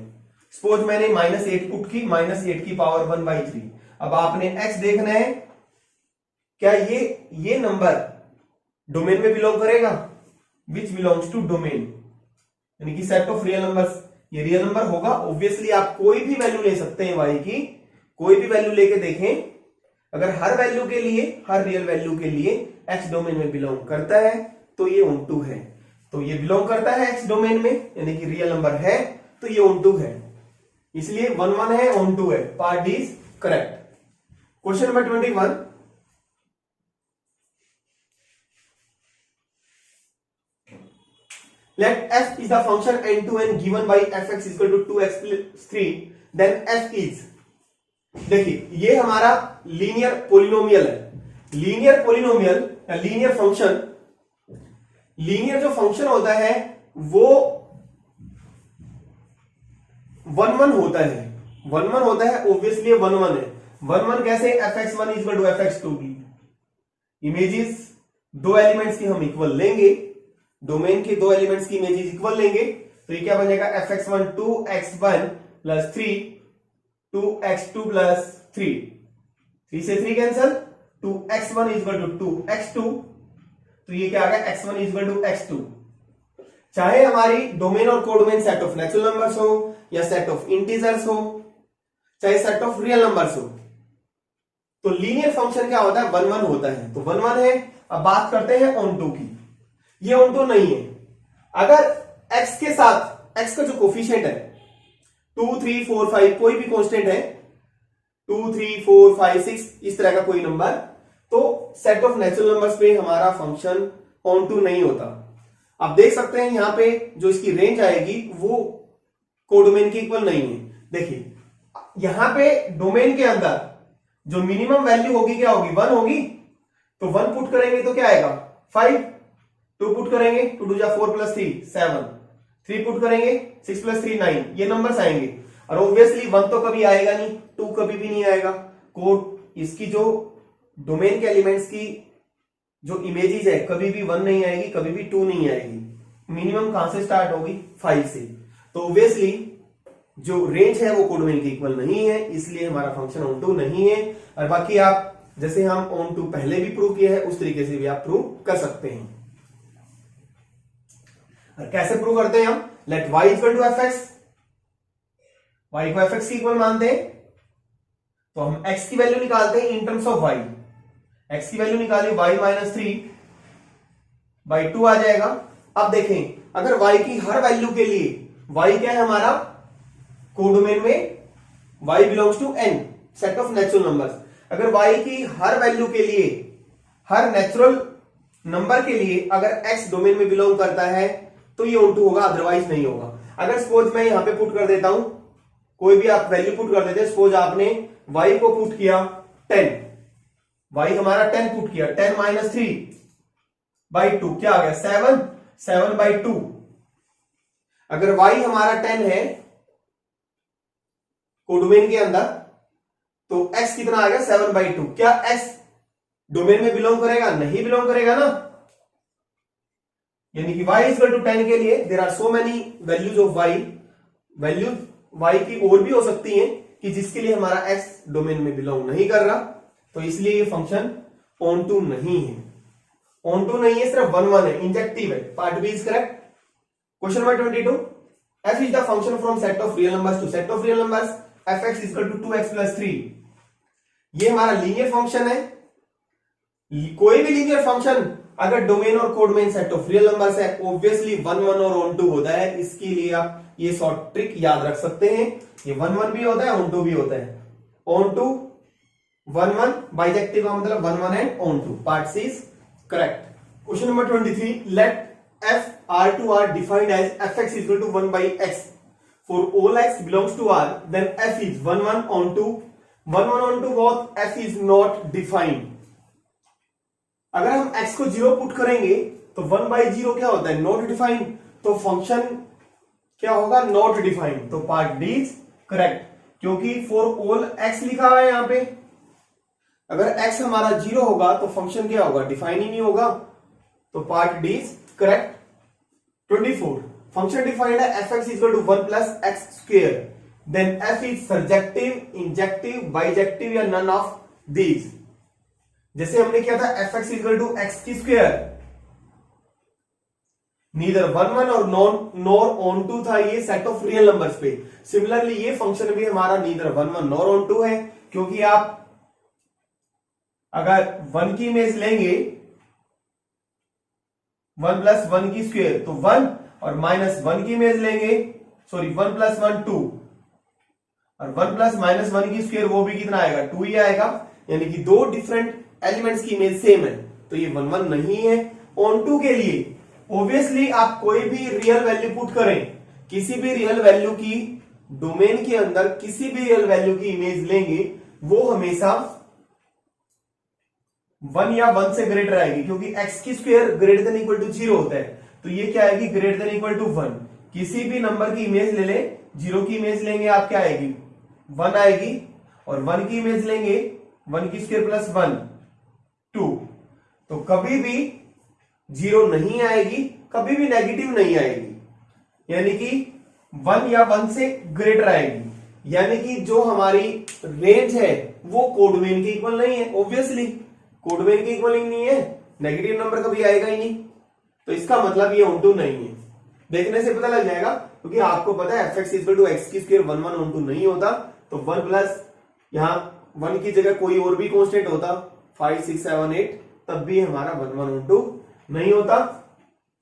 सपोज मैंने -8 पुट की, -8 की पावर 1/3. अब आपने x देखना है, क्या ये नंबर डोमेन में बिलोंग करेगा, विच बिलोंग्स टू डोमेन, यानी कि सेट ऑफ रियल नंबर्स. ये रियल नंबर होगा. ऑब्वियसली आप कोई भी वैल्यू ले सकते हैं y की, कोई भी वैल्यू लेके देखें. अगर हर वैल्यू के लिए, हर रियल वैल्यू के लिए x डोमेन में बिलोंग करता है तो ये onto है. तो ये बिलोंग करता है x डोमेन में, यानी कि रियल नंबर है, तो ये onto है, इसलिए 1 1 है, onto है. Part D is correct. Question number 21. Let f is the function n to n given by fx equal to 2x plus 3, then f is, देखिए ये हमारा लीनियर पोलिनोमियल है. लीनियर पोलिनोमियल या लीनियर फंक्शन, लीनियर जो function होता है वो 1 1 होता है, 1 1 होता है. ऑब्वियसली 1 1 है. 1 1 कैसे, fx1 इक्वल टू fx2 की इमेजेस दो एलिमेंट्स की हम इक्वल लेंगे, डोमेन के दो एलिमेंट्स की इमेजेस इक्वल लेंगे, तो ये क्या बनेगा, fx1 2x1 plus 3 2x2 plus 3, 3 से 3 cancel, 2x1 equal to 2x2, तो ये क्या आ गया, x1 इक्वल टू x2. चाहे हमारी डोमेन और codomain set of natural numbers हो या सेट ऑफ इंटीजर्स हो, चाहे सेट ऑफ रियल नंबर्स हो, तो लीनियर फंक्शन क्या होता है, 1 1 होता है. तो 1 1 है. अब बात करते हैं onto की. ये onto नहीं है. अगर x के साथ, x का जो कोफिशिएंट है 2 3 4 5, कोई भी कांस्टेंट है 2 3 4 5 6, इस तरह का कोई नंबर, तो सेट ऑफ नेचुरल नंबर्स पे हमारा फंक्शन ऑन टू नहीं होता। आप देख सकते हैं यहां पे जो इसकी रेंज आएगी वो कोडोमेन के इक्वल नहीं है। देखिए यहां पे डोमेन के अंदर जो मिनिमम वैल्यू होगी क्या होगी, 1 होगी। तो 1 पुट करेंगे तो क्या आएगा 5, 2 पुट करेंगे 2 2 4 प्लस 3 7, 3 पुट करेंगे 6 प्लस 3 9, ये नंबर्स आएंगे। और ऑब्वियसली 1 तो कभी आएगा नहीं, 2 कभी भी नहीं आएगा। कोड इसकी जो डोमेन के एलिमेंट्स की जो इमेजेस है कभी भी 1 नहीं आएगी, कभी भी 2 नहीं आएगी। मिनिमम कहां से स्टार्ट होगी 5 से। तो ऑब्वियसली जो रेंज है वो कोडोमेन के इक्वल नहीं है, इसलिए हमारा फंक्शन ऑन टू नहीं है। और बाकी आप जैसे हम ऑन टू पहले भी प्रूव किया है उस तरीके से भी आप प्रूव कर सकते हैं। और कैसे प्रूव करते हैं हम, let y equal to F x, y को एफ एक्स की इक्वल मानते हैं तो हम x की वैल्यू निकालते हैं in terms of y। x की वैल्यू निकाली y माइनस 3/2 आ जाएगा। अब देखें अगर y की हर वैल्यू के लिए, y क्या है हमारा कोडोमेन में, y belongs to n set of natural numbers. अगर y की हर वैल्यू के लिए, हर नेचुरल नंबर के लिए अगर x डोमेन में बिलोंग करता है तो ये ऑन टू होगा, अदरवाइज नहीं होगा। अगर सपोज मैं यहां पे पुट कर देता हूं, कोई भी आप वैल्यू पुट कर देते हैं, सपोज आपने y को पुट किया 10, y हमारा 10 पुट किया, 10 माइनस 3/2 क्या आ गया 7, 7/2। अगर y हमारा 10 है कोडोमेन के अंदर तो x कितना आ गया 7/2। क्या x डोमेन में बिलोंग करेगा, नहीं बिलोंग करेगा ना। यानी कि y इक्वल टू 10 के लिए there are so many values of y, value y की और भी हो सकती हैं कि जिसके लिए हमारा x डोमेन में बिलोंग नहीं कर रहा, तो इसलिए ये फंक्शन ऑन टू नहीं है। ऑन टू नहीं है, सिर्फ 1 1 है, इंजेक्टिव है। Part B is correct. Question number 22, f is the function from set of real numbers to set of real numbers, fx equal to 2x plus 3। ये हमारा linear function है। कोई भी लीनियर फंक्शन अगर डोमेन और codomain set of real numbers है, obviously 1 1 और on to होता है। इसके लिए आप ये शॉर्ट ट्रिक याद रख सकते हैं, ये 1 1 भी होता है, ऑन टू भी होता है। ऑन टू 1 1 बाइजेक्टिव का मतलब 1 1 and onto. Part C is correct. Question number 23, let f r to r defined as fx equal to 1 by x for all x belongs to r, then f is 1 1 on 2 1 1 on 2 both f is not defined। अगर हम x को 0 put करेंगे तो 1 by 0 क्या होता है, not defined. तो function क्या होगा, नॉट डिफाइंड। तो पार्ट डी इज करेक्ट, क्योंकि फॉर ऑल x लिखा हुआ है यहां पे। अगर x हमारा 0 होगा तो फंक्शन क्या होगा, डिफाइन ही नहीं होगा। तो part D is correct. 24, function defined है fx equal to 1 plus x square, then f is surjective, injective, bijective या नन ऑफ दीज। जैसे हमने किया था fx इक्वल टू एक्स की स्क्वेयर, नीदर 1 1 और नॉर ऑन टू था ये सेट ऑफ रियल नंबर्स पे। सिमिलरली ये फंक्शन भी हमारा नीदर 1 1 नॉर ऑन टू है, क्योंकि आप अगर 1 की इमेज लेंगे 1 प्लस 1 की स्क्वेयर तो 1, और माइनस 1 की इमेज लेंगे, सॉरी 1 प्लस 1 2, और 1 प्लस माइनस 1 की स्क्वेयर वो भी कितना आएगा, 2 ही आएगा। यानी कि दो डिफरेंट एलिमेंट्स की इमेज सेम है, तो ये 1 1 नहीं है। ऑन टू के लिए ऑब्वियसली आप कोई भी रियल वैल्यू पुट करें, किसी भी रियल वैल्यू की डोमेन के अंदर किसी भी रियल वैल्यू की इमेज लेंगे, वो हमेशा 1 या 1 से ग्रेटर आएगी, क्योंकि x की square greater than equal to 0 होता है। तो ये क्या आएगी, ग्रेटर देन इक्वल टू 1। किसी भी नंबर की इमेज ले ले, 0 की इमेज लेंगे आप क्या आएगी, 1 आएगी, और 1 की इमेज लेंगे 1 की स्क्वायर प्लस 1 2। तो कभी भी 0 नहीं आएगी, कभी भी नेगेटिव नहीं आएगी, यानी कि 1 या 1 से ग्रेटर आएगी। यानी कि जो हमारी रेंज है वो कोडोमेन के इक्वल नहीं है। ऑब्वियसली कोडोमेन के इक्वल ही नहीं है, नेगेटिव नंबर कभी आएगा ही नहीं। तो इसका मतलब ये ऑन टू नहीं है। देखने से पता लग जाएगा, क्योंकि आपको पता है fx इक्वल टू एक्स की स्क्वायर 1 1 ऑन टू नहीं होता। तो 1 प्लस यहां 1 की जगह कोई और भी कांस्टेंट होता 5 6 7 8, तब भी हमारा 1 1 ऑन टू नहीं होता।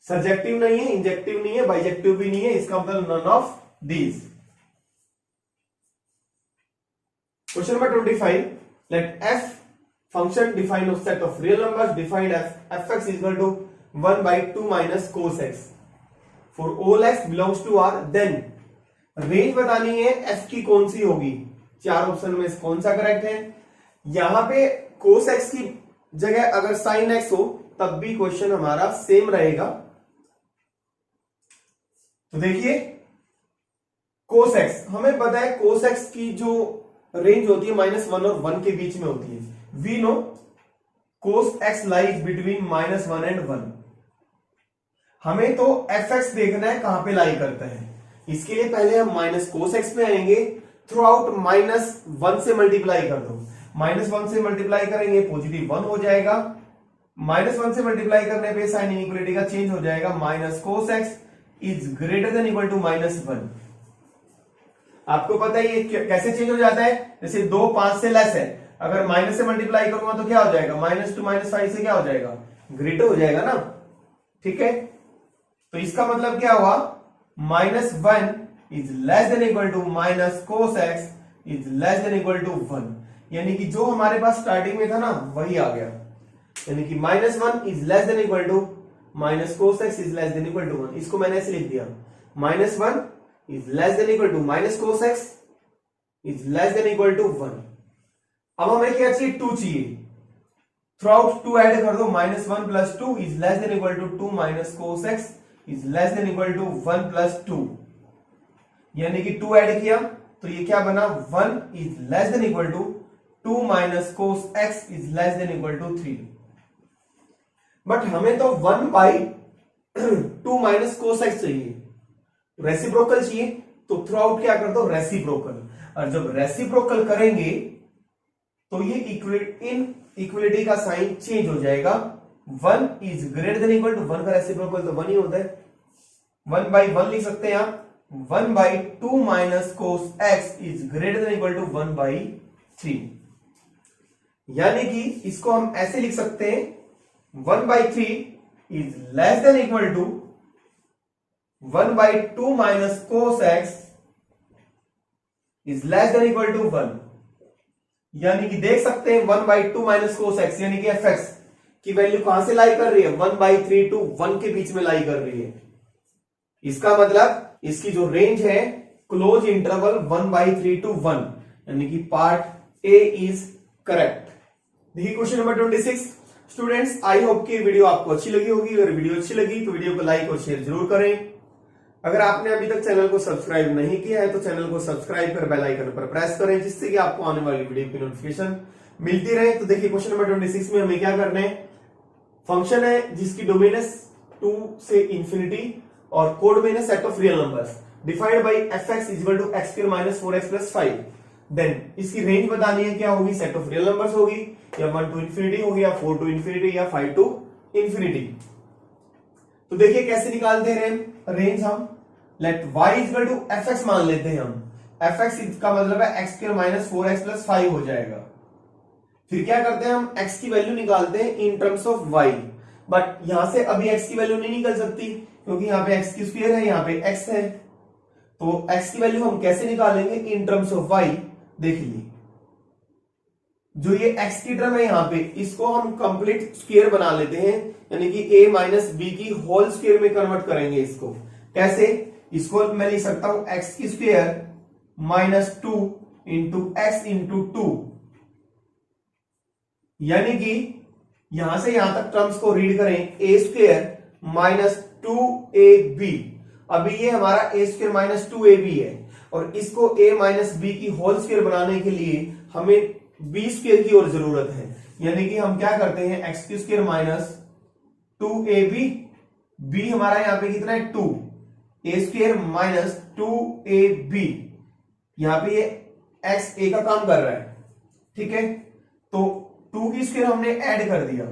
सर्जेक्टिव नहीं है, इंजेक्टिव नहीं है, बाइजेक्टिव भी नहीं है, इसका मतलब none of these. Question number 25, let f function defined of set of real numbers defined as fx equal to 1/2 minus cos x. For all x belongs to R, then range बतानी है F की कौन सी होगी, चार option में से कौन सा करेक्ट है। यहां पे कोस एक्स की जगह अगर साइन एक्स हो तब भी क्वेश्चन हमारा सेम रहेगा। तो देखिए कोस एक्स, हमें पता है कोस एक्स की जो रेंज होती है -1 और 1 के बीच में होती है। We know cos x lies between -1 and 1। हमें तो एफ एक्स देखना है कहां पे लाई करता है। इसके लिए पहले हम माइनस कोस एक्स में आएंगे, थ्रू आउट -1 से मल्टीप्लाई कर दो। -1 से मल्टीप्लाई करेंगे +1 हो जाएगा। -1 से मल्टीप्लाई करने पे साइन इनइक्वालिटी का चेंज हो जाएगा, minus cos x is greater than equal to -1। आपको पता है ये कैसे चेंज हो जाता है, जैसे 2 5 से लेस है, अगर माइनस से मल्टीप्लाई करूंगा तो क्या हो जाएगा, -2 -5 से क्या हो जाएगा, ग्रेटर हो जाएगा ना। ठीक है, तो इसका मतलब क्या हुआ, -1 is less than equal to minus cos x is less than equal to 1। यानी कि जो हमारे पास स्टार्टिंग में था ना वही आ गया, यानी कि -1 is less than equal to minus cos x is less than equal to 1। इसको मैंने ऐसे लिख दिया, -1 is less than equal to minus cos x is less than equal to 1। अब हमें क्या चाहिए, 2 चाहिए। थ्रू आउट 2 ऐड कर दो, -1 + 2 is less than equal to 2 minus cos x is less than equal to 1 + 2। यानी कि 2 ऐड किया तो ये क्या बना, 1 is less than equal to 2 minus cos x is less than equal to 3। But हमें तो 1/2 माइनस कोस एक्स चाहिए, रेसिप्रोकल चाहिए, तो थ्रू आउट क्या कर दो, रेसिप्रोकल। और जब रेसिप्रोकल करेंगे तो ये इक्वलिटी का साइन चेंज हो जाएगा। 1 is greater than equal to 1 का रेसिप्रोकल तो 1 ही होता है, 1/1 लिख सकते हैं आप। 1/2 minus cos x is greater than equal to 1/3। यानी कि इसको हम ऐसे लिख सकते हैं, 1/3 is less than equal to 1/2 minus cos x is less than equal to 1। यानी कि देख सकते हैं 1/2 माइनस कोस एक्स यानी कि एफ एक्स की वैल्यू कहां से लाई कर रही है, 1/3 to 1 के बीच में लाई कर रही है। इसका मतलब इसकी जो रेंज है क्लोज इंटरवल 1/3 to 1, यानी कि पार्ट ए इज करेक्ट। देखिए question number 26। Students I hope कि वीडियो आपको अच्छी लगी होगी। अगर वीडियो अच्छी लगी तो वीडियो को लाइक और शेयर जरूर करें। अगर आपने अभी तक चैनल को सब्सक्राइब नहीं किया है तो चैनल को सब्सक्राइब कर बेल आइकन पर प्रेस करें, जिससे कि आपको आने वाली वीडियो की नोटिफिकेशन मिलती रहे। तो देखिए क्वेश्चन नंबर 26 में हमें क्या करना है, फंक्शन है जिसकी डोमेन है 2 से इंफिनिटी और कोडोमेन है set of real numbers, defined by fx equal to x² - 4x + 5। Then इसकी रेंज बतानी है क्या होगी, सेट ऑफ रियल नंबर्स होगी, या 1 to इंफिनिटी होगी, या 4 to इंफिनिटी, या 5 to इंफिनिटी। तो देखिए कैसे निकालते हैं रेंज हम, let y equal to fx मान लेते हैं हम। fx का मतलब है x² - 4x + 5 हो जाएगा। फिर क्या करते हैं हम, x की वैल्यू निकालते हैं in terms of y। But यहां से अभी x की वैल्यू नहीं निकल सकती क्योंकि यहाँ पे x² है, यहाँ पे x है। तो x की वैल्यू हम कैसे निकालेंगे, इन टर्म्स ऑफ y। देख लीजिए जो ये x की टर्म है यहाँ पे, इसको हम कंप्लीट स्क्वायर बना लेते हैं, यानी कि a - b की होल स्क्वायर में कन्वर्ट करेंगे इसको। कैसे, इसको मैं लिख सकता हूं x² - 2 इंटू x इंटू 2, यानी कि यहां से यहां तक टर्म्स को रीड करें, a² - 2ab। अभी ये हमारा a² - 2ab है और इसको a - b की होल स्क्वायर बनाने के लिए हमें b² की और जरूरत है। यानी कि हम क्या करते हैं, x² - 2ab, b हमारा यहां पे कितना है 2, a² - 2ab, यहां पे ये x a का काम कर रहा है। ठीक है, तो 2 की स्क्वायर हमने ऐड कर दिया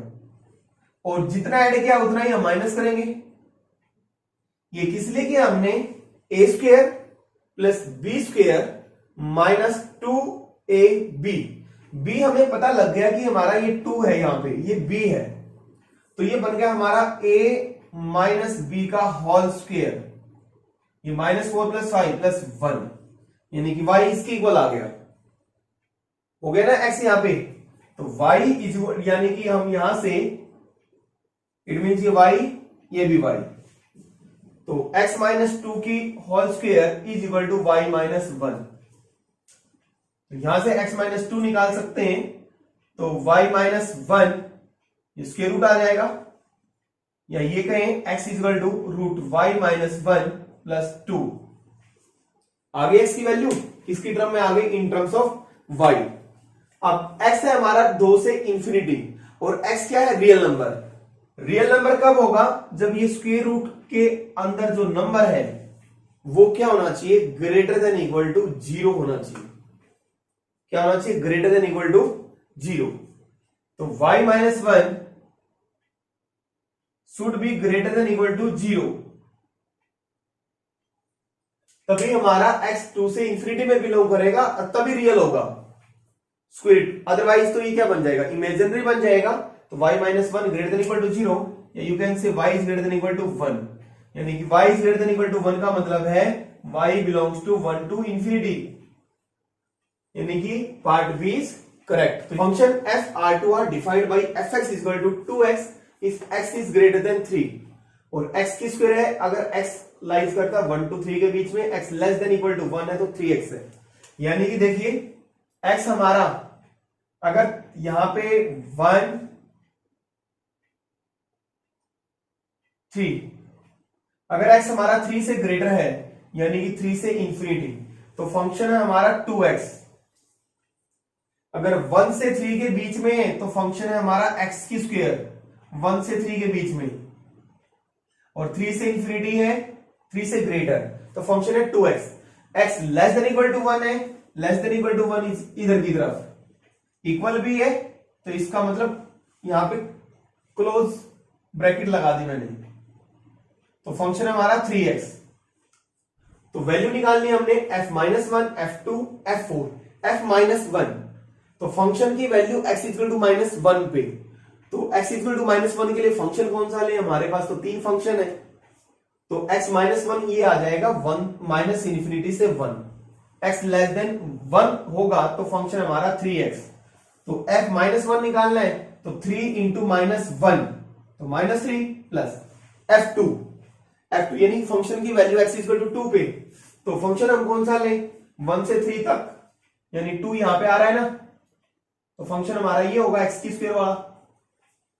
और जितना ऐड किया उतना ही हम माइनस करेंगे। ये किस लिए किया हमने, a² + b² - 2ab। b हमें पता लग गया कि हमारा ये 2 है, यहां पे ये b है, तो ये बन गया हमारा a - b का होल स्क्वायर, ये -4 + 5 + 1, यानी कि y इसके इक्वल आ गया। हो गया ना x यहां पे, तो y इक्वल, यानी कि हम यहां से इट मीन्स ये y, ये भी y। तो x माइनस टू की whole square is equal to y minus one. यहां से x माइनस टू निकाल सकते हैं, तो y minus one square root आ जाएगा, या ये कहें x is equal to root y minus one plus two. आगे x की वैल्यू किसकी टर्म में आ गई? In terms of y। अब x है हमारा 2 से इंफिनिटी, और x क्या है? Real number. रियल नंबर कब होगा? जब ये स्क्वायर रूट के अंदर जो नंबर है वो क्या होना चाहिए? Greater than equal to zero होना चाहिए। क्या होना चाहिए? Greater than equal to zero. तो y minus one should be greater than equal to zero, तभी हमारा x 2 से इंफिनिटी में बिलोंग करेगा, तभी रियल होगा स्क्वायर। अदरवाइज तो ये क्या बन जाएगा? इमेजिनरी बन जाएगा। तो y minus one greater than equal to zero, या you can say y is greater than equal to one, यानी कि y is greater than equal to one का मतलब है y belongs to one to infinity, यानी कि part B is correct. तो function f R2 R defined by fx is equal to 2x if x is greater than 3, और x की square है, अगर x लाइज करता 1 to 3 के बीच में, x less than equal to 1 है तो 3x है। यानी कि देखिए x हमारा अगर यहां पे 1 3, अगर x हमारा 3 से ग्रेटर है यानी कि 3 से इंफिनिटी, तो फंक्शन है हमारा 2x। अगर 1 से 3 के बीच में है तो फंक्शन है हमारा x की स्क्वायर 1 से 3 के बीच में, और 3 से इंफिनिटी है 3 से ग्रेटर, तो फंक्शन है 2x। x less than equal to 1 है, लेस देन इक्वल टू 1 इधर की तरफ, इक्वल भी है, तो इसका मतलब यहां पे क्लोज ब्रैकेट लगा दी मैंने, तो फंक्शन है हमारा 3x। तो वैल्यू निकालनी है हमने f minus one, f2, f4, f minus one, तो फंक्शन की value x equal to minus one पे, तो x equal to minus one के लिए फंक्शन कौन सा ले? हमारे पास तो 3 फंक्शन है, तो x माइनस वन ये आ जाएगा 1 माइनस इन्फिनिटी से 1, x लेस देन 1 होगा तो फंक्शन हमारा 3x। तो f माइनस वन निकालना है, तो 3 इंटू माइनस वन, तो माइनस 3 प्लस f2 यानी फंक्शन की वैल्यू x इक्वल टू 2 पे, तो फंक्शन हम कौन सा ले? 1 से 3 तक, यानी 2 यहां पे आ रहा है ना, तो फंक्शन हमारा ये होगा x की स्क्वायर वाला,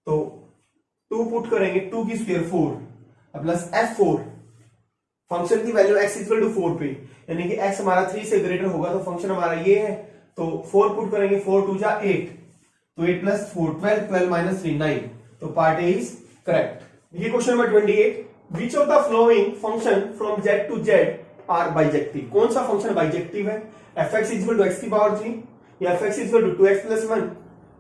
तो 2 पुट करेंगे, 2 की स्क्वायर 4 प्लस f4, फंक्शन की वैल्यू x इक्वल टू 4 पे, यानी कि x हमारा 3 से ग्रेटर होगा, तो फंक्शन हमारा ये है, तो 4 पुट करेंगे, 4 2 जा 8, तो 8 प्लस 4 12, 12 माइनस 3 9, तो पार्ट ए इज करेक्ट। ये question number 28, which of the following function from z to z are bijective? कौन सा फंक्शन बाइजेक्टिव है? fx इक्वल टू x की पावर 3, या fx equal to 2x plus 1,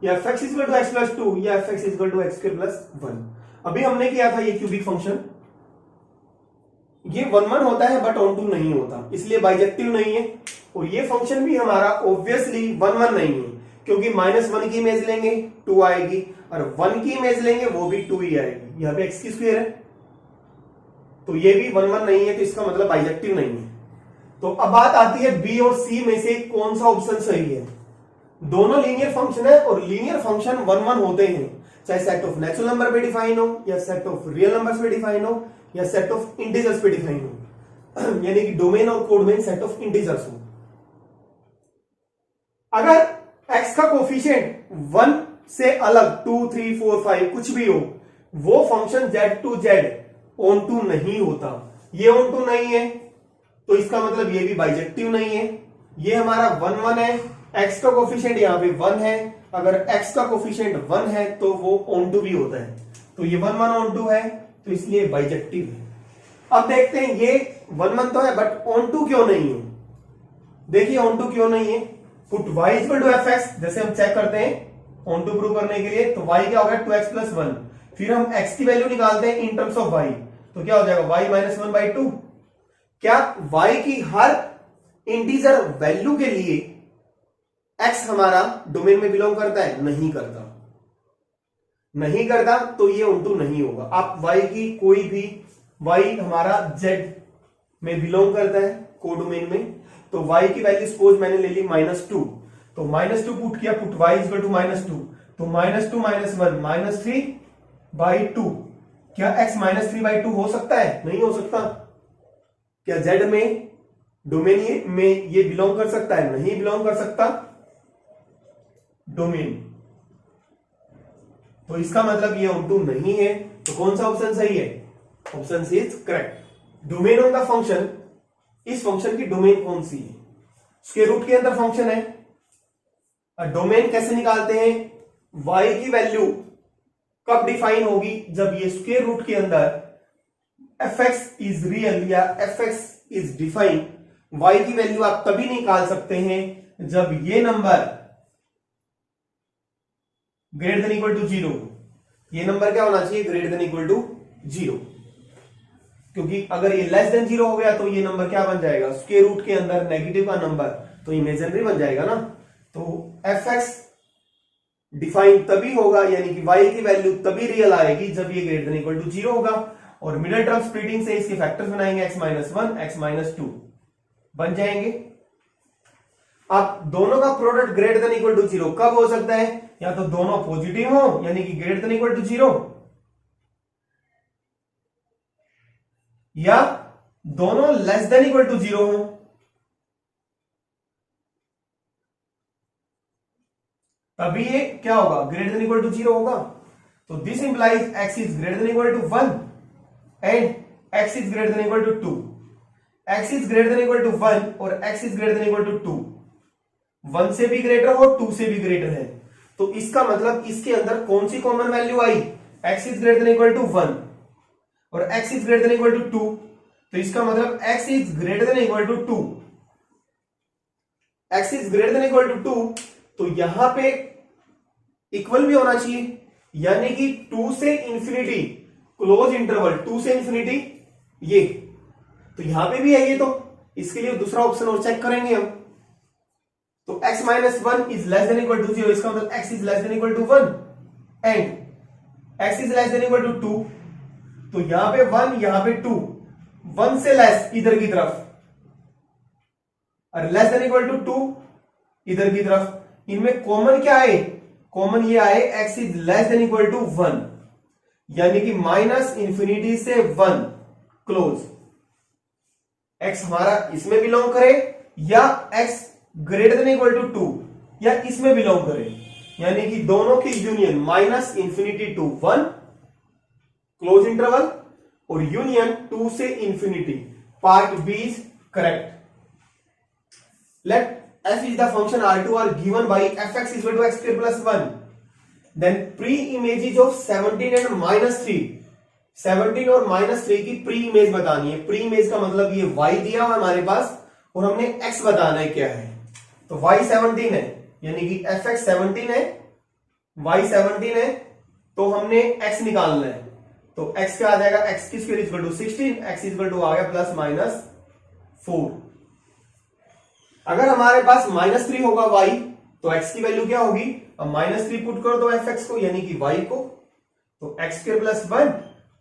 या fx equal to x plus 2, या fx equal to x square plus 1। अभी हमने किया था ये क्यूबिक फंक्शन, ये 1 1 होता है बट ऑन टू नहीं होता, इसलिए बाइजेक्टिव नहीं है, और ये फंक्शन भी हमारा ऑब्वियसली 1 1 नहीं है, क्योंकि -1 की इमेज लेंगे 2 आएगी, और 1 की इमेज लेंगे वो भी 2 ही आएगी, यहाँ पे x की स्क्वायर है, तो ये भी 1 1 नहीं है, तो इसका मतलब बाइजेक्टिव नहीं है। तो अब बात आती है बी और सी में से कौन सा ऑप्शन सही है? दोनों लीनियर फंक्शन है, और लीनियर फंक्शन 1 1 होते हैं, चाहे सेट ऑफ नेचुरल नंबर पे डिफाइन हो, या सेट ऑफ रियल नंबर्स पे डिफाइन हो, या सेट ऑफ इंटीजर्स पे डिफाइन हो, यानी कि डोमेन और कोडोमेन सेट ऑफ इंटीजर्स हो। अगर x का कोफिशिएंट 1 से अलग 2 3 4 5 कुछ भी हो, वो function z to z onto नहीं होता, ये ऑन टू नहीं है, तो इसका मतलब ये भी बाइजेक्टिव नहीं है। ये हमारा 1 1 है, x का कोफिशिएंट यहां पे 1 है, अगर x का कोफिशिएंट 1 है तो वो ऑन टू भी होता है, तो ये 1 1 ऑन टू है, तो इसलिए बाइजेक्टिव है। अब देखते हैं ये 1 1 तो है बट ऑन टू क्यों नहीं है? देखिए ऑन टू क्यों नहीं है, put y equal to fx, जैसे हम चेक करते हैं ऑन टू प्रूव करने के लिए, तो y क्या होगा 2x प्लस 1, फिर हम x की वैल्यू निकालते हैं इन टर्म्स ऑफ y, तो क्या हो जाएगा y माइनस 1/2। क्या y की हर इंटीजर वैल्यू के लिए x हमारा डोमेन में बिलोंग करता है? नहीं करता, नहीं करता, तो ये ऑन टू नहीं होगा। आप y की कोई भी, y हमारा z में बिलोंग करता है कोडोमेन में, तो y की वैल्यू सपोज मैंने ले ली -2, तो -2 पुट किया, पुट y इक्वल टू -2, तो -2 -1 -3/2, क्या x -3/2 हो सकता है? नहीं हो सकता। क्या z में डोमेन में ये बिलोंग कर सकता है? नहीं बिलोंग कर सकता डोमेन। तो इसका मतलब ये ऑनटू नहीं है। तो कौन सा ऑप्शन सही है? Option C is correct. Domain of the function, इस फंक्शन की डोमेन कौन सी है? स्क्वायर रूट के अंदर फंक्शन है। डोमेन कैसे निकालते हैं? y की वैल्यू कब डिफाइन होगी? जब ये स्क्वायर रूट के अंदर fx इज रियल या fx इज डिफाइन। y की वैल्यू आप तभी निकाल सकते हैं जब ये number greater than equal to 0। ये नंबर क्या होना चाहिए? Greater than equal to 0। क्योंकि अगर ये लेस देन 0 हो गया तो ये नंबर क्या बन जाएगा? स्क्वायर रूट के अंदर नेगेटिव का नंबर, तो इमेजिनरी बन जाएगा ना। तो fx डिफाइन तभी होगा, यानी कि y की वैल्यू तभी रियल आएगी जब ये ग्रेटर देन इक्वल टू 0 होगा। और मिडिल टर्म स्प्लिटिंग से इसके फैक्टर्स बनाएंगे, x -1 x -2 बन जाएंगे। अब दोनों का product greater than equal to 0 कब हो सकता है? या तो दोनों पॉजिटिव हो यानी कि ग्रेटर देन इक्वल टू 0, या दोनों लेस देन इक्वल टू 0 हो। तभी ये क्या होगा? ग्रेटर देन इक्वल टू 0 होगा। तो this implies x is greater than equal to 1 and x is greater than equal to 2। x is greater than equal to 1 और x is greater than equal to 2। 1 से भी greater हो, 2 से भी greater है। तो इसका मतलब इसके अंदर कौन सी कॉमन वैल्यू आई? x is greater than equal to 1 और x is greater than equal to 2। तो इसका मतलब x is greater than equal to 2। x is greater than equal to 2, तो यहां पे इक्वल भी होना चाहिए, यानी कि 2 से इंफिनिटी क्लोज इंटरवल, 2 से इंफिनिटी ये, तो यहां पे भी है ये। तो इसके लिए दूसरा ऑप्शन और चेक करेंगे हम। तो x -1 is less than equal to 0, इसका मतलब x is less than equal to 1 and x is less than equal to 2। तो यहां पे 1, यहां पे 2, 1 से लेस इधर की तरफ और लेस देन इक्वल टू 2 इधर की तरफ। इनमें कॉमन क्या है? कॉमन ये आए x is less than equal to 1, यानी कि -∞ से 1 क्लोज। x हमारा इसमें बिलोंग करे या x greater than equal to 2 या इसमें बिलोंग करे, यानी कि दोनों की यूनियन -∞ टू 1 क्लोज इंटरवल और यूनियन 2 से infinity. Part B is correct. Let f is the function R2 are given by fx is equal to x square plus 1. Then pre-images of 17 and -3. 17 और -3 की pre image बतानी है। Pre image का मतलब ये y दिया हुआ हमारे पास और हमने x बताना है क्या है। तो y 17 है, यानी कि fx 17 है, y 17 है, तो हमने x निकालना है। तो x क्या आ जाएगा? x की square equal to 16, x equal to आ गया +-4। अगर हमारे पास -3 होगा y, तो x की वैल्यू क्या होगी? अब -3 पुट कर दो fx को, यानी कि y को, तो x² + 1,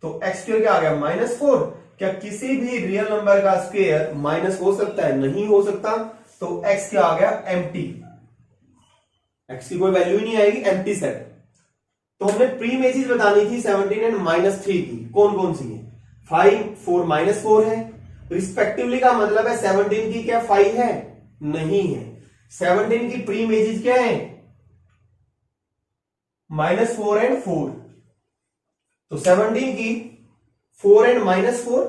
तो x² क्या आ गया? -4। क्या किसी भी रियल नंबर का स्क्वायर माइनस हो सकता है? नहीं हो सकता। तो x क्या आ गया? एम्प्टी। x की कोई वैल्यू ही नहीं आएगी, एम्प्टी सेट। तो हमने प्री इमेजेस बतानी थी 17 एंड -3 की। कौन कौन सी है? 5, 4, -4 है रिस्पेक्टिवली। का मतलब है 17 की क्या 5 है? नहीं है। 17 की प्री इमेजेस क्या है? -4 एंड 4। तो 17 की 4 एंड -4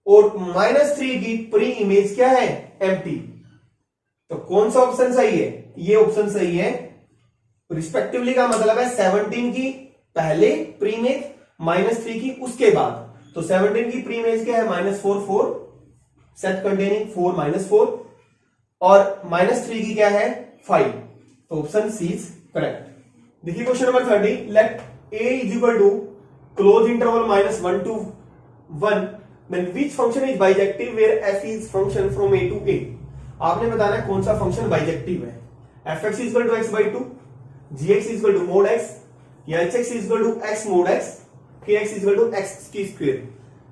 और -3 की प्री इमेज क्या है? एम्प्टी। तो कौन सा ऑप्शन सही है? ये ऑप्शन सही है। रिस्पेक्टिवली का मतलब है 17 की पहले प्री इमेज, -3 की उसके बाद। तो 17 की प्री इमेज क्या है? -4, 4 सेट कंटेनिंग 4 -4 और -3 की क्या है? 5। तो ऑप्शन सी इज करेक्ट। देखिए question number 30। Let a is equal to close interval -1 to 1, then which function is bijective where f is function from a to a। आपने बताना है कौन सा फंक्शन बाइजेक्टिव है। fx is equal to x/2, gx is equal to mod x, या hx is equal to x mod x, kx is equal to x की square.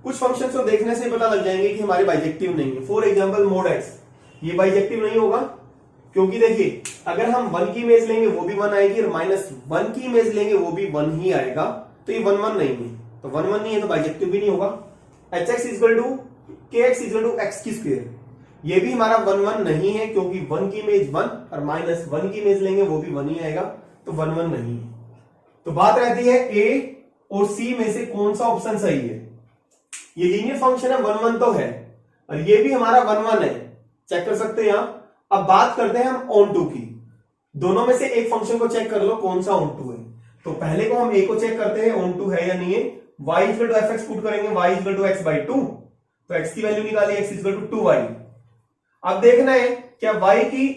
कुछ फंक्शंस को देखने से पता लग जाएंगे कि हमारे बाइजेक्टिव नहीं है। फॉर एग्जांपल mod x, ये बाइजेक्टिव नहीं होगा, क्योंकि देखिए अगर हम 1 की इमेज लेंगे वो भी 1 आएगी और -1 की इमेज लेंगे वो भी 1 ही आएगा। तो ये 1 1 नहीं है, तो 1 1 नहीं है तो बाइजेक्टिव भी नहीं होगा। hx equal to kx equal to x की स्क्वायर, ये भी हमारा 1 1 नहीं है क्योंकि 1 की इमेज 1 और -1 की इमेज लेंगे वो भी 1 ही आएगा, तो 1 1 नहीं है। तो बात रहती है a और c में से कौन सा ऑप्शन सही है। ये लीनियर फंक्शन है, 1 1 तो है और ये भी हमारा 1 1 है, चेक कर सकते हैं यहां। अब बात करते हैं हम ऑन टू की, दोनों में से एक फंक्शन को चेक कर लो कौन सा ऑन टू है। तो पहले को हम a को चेक करते हैं ऑन टू है या नहीं है। y equal to F X put करेंगे, y equal to x by 2, तो x की वैल्यू निकाली x इक्वल टू 2y। अब देखना है क्या y की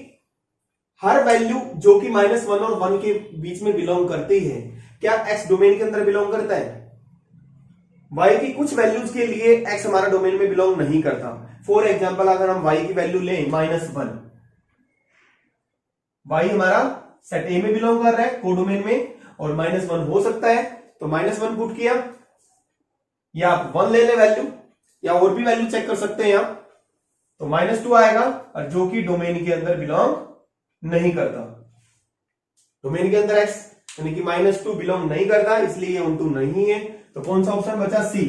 हर वैल्यू जो कि -1 और 1 के बीच में बिलोंग करती है, क्या x डोमेन के अंदर बिलोंग करता है। y की कुछ वैल्यूज के लिए x हमारा डोमेन में बिलोंग नहीं करता। फॉर एग्जाम्पल अगर हम y की वैल्यू लें -1, y हमारा सेट A में बिलोंग कर रहा है कोडोमेन में, और -1 हो सकता है, तो -1 पुट किया, या आप 1 ले ले वैल्यू, या और भी वैल्यू चेक कर सकते हैं यहां, तो -2 आएगा, और जो कि डोमेन के अंदर बिलोंग नहीं करता। डोमेन के अंदर x यानी कि -2 बिलोंग नहीं करता, इसलिए ये ऑन2 नहीं है। तो कौन सा ऑप्शन बचा, सी,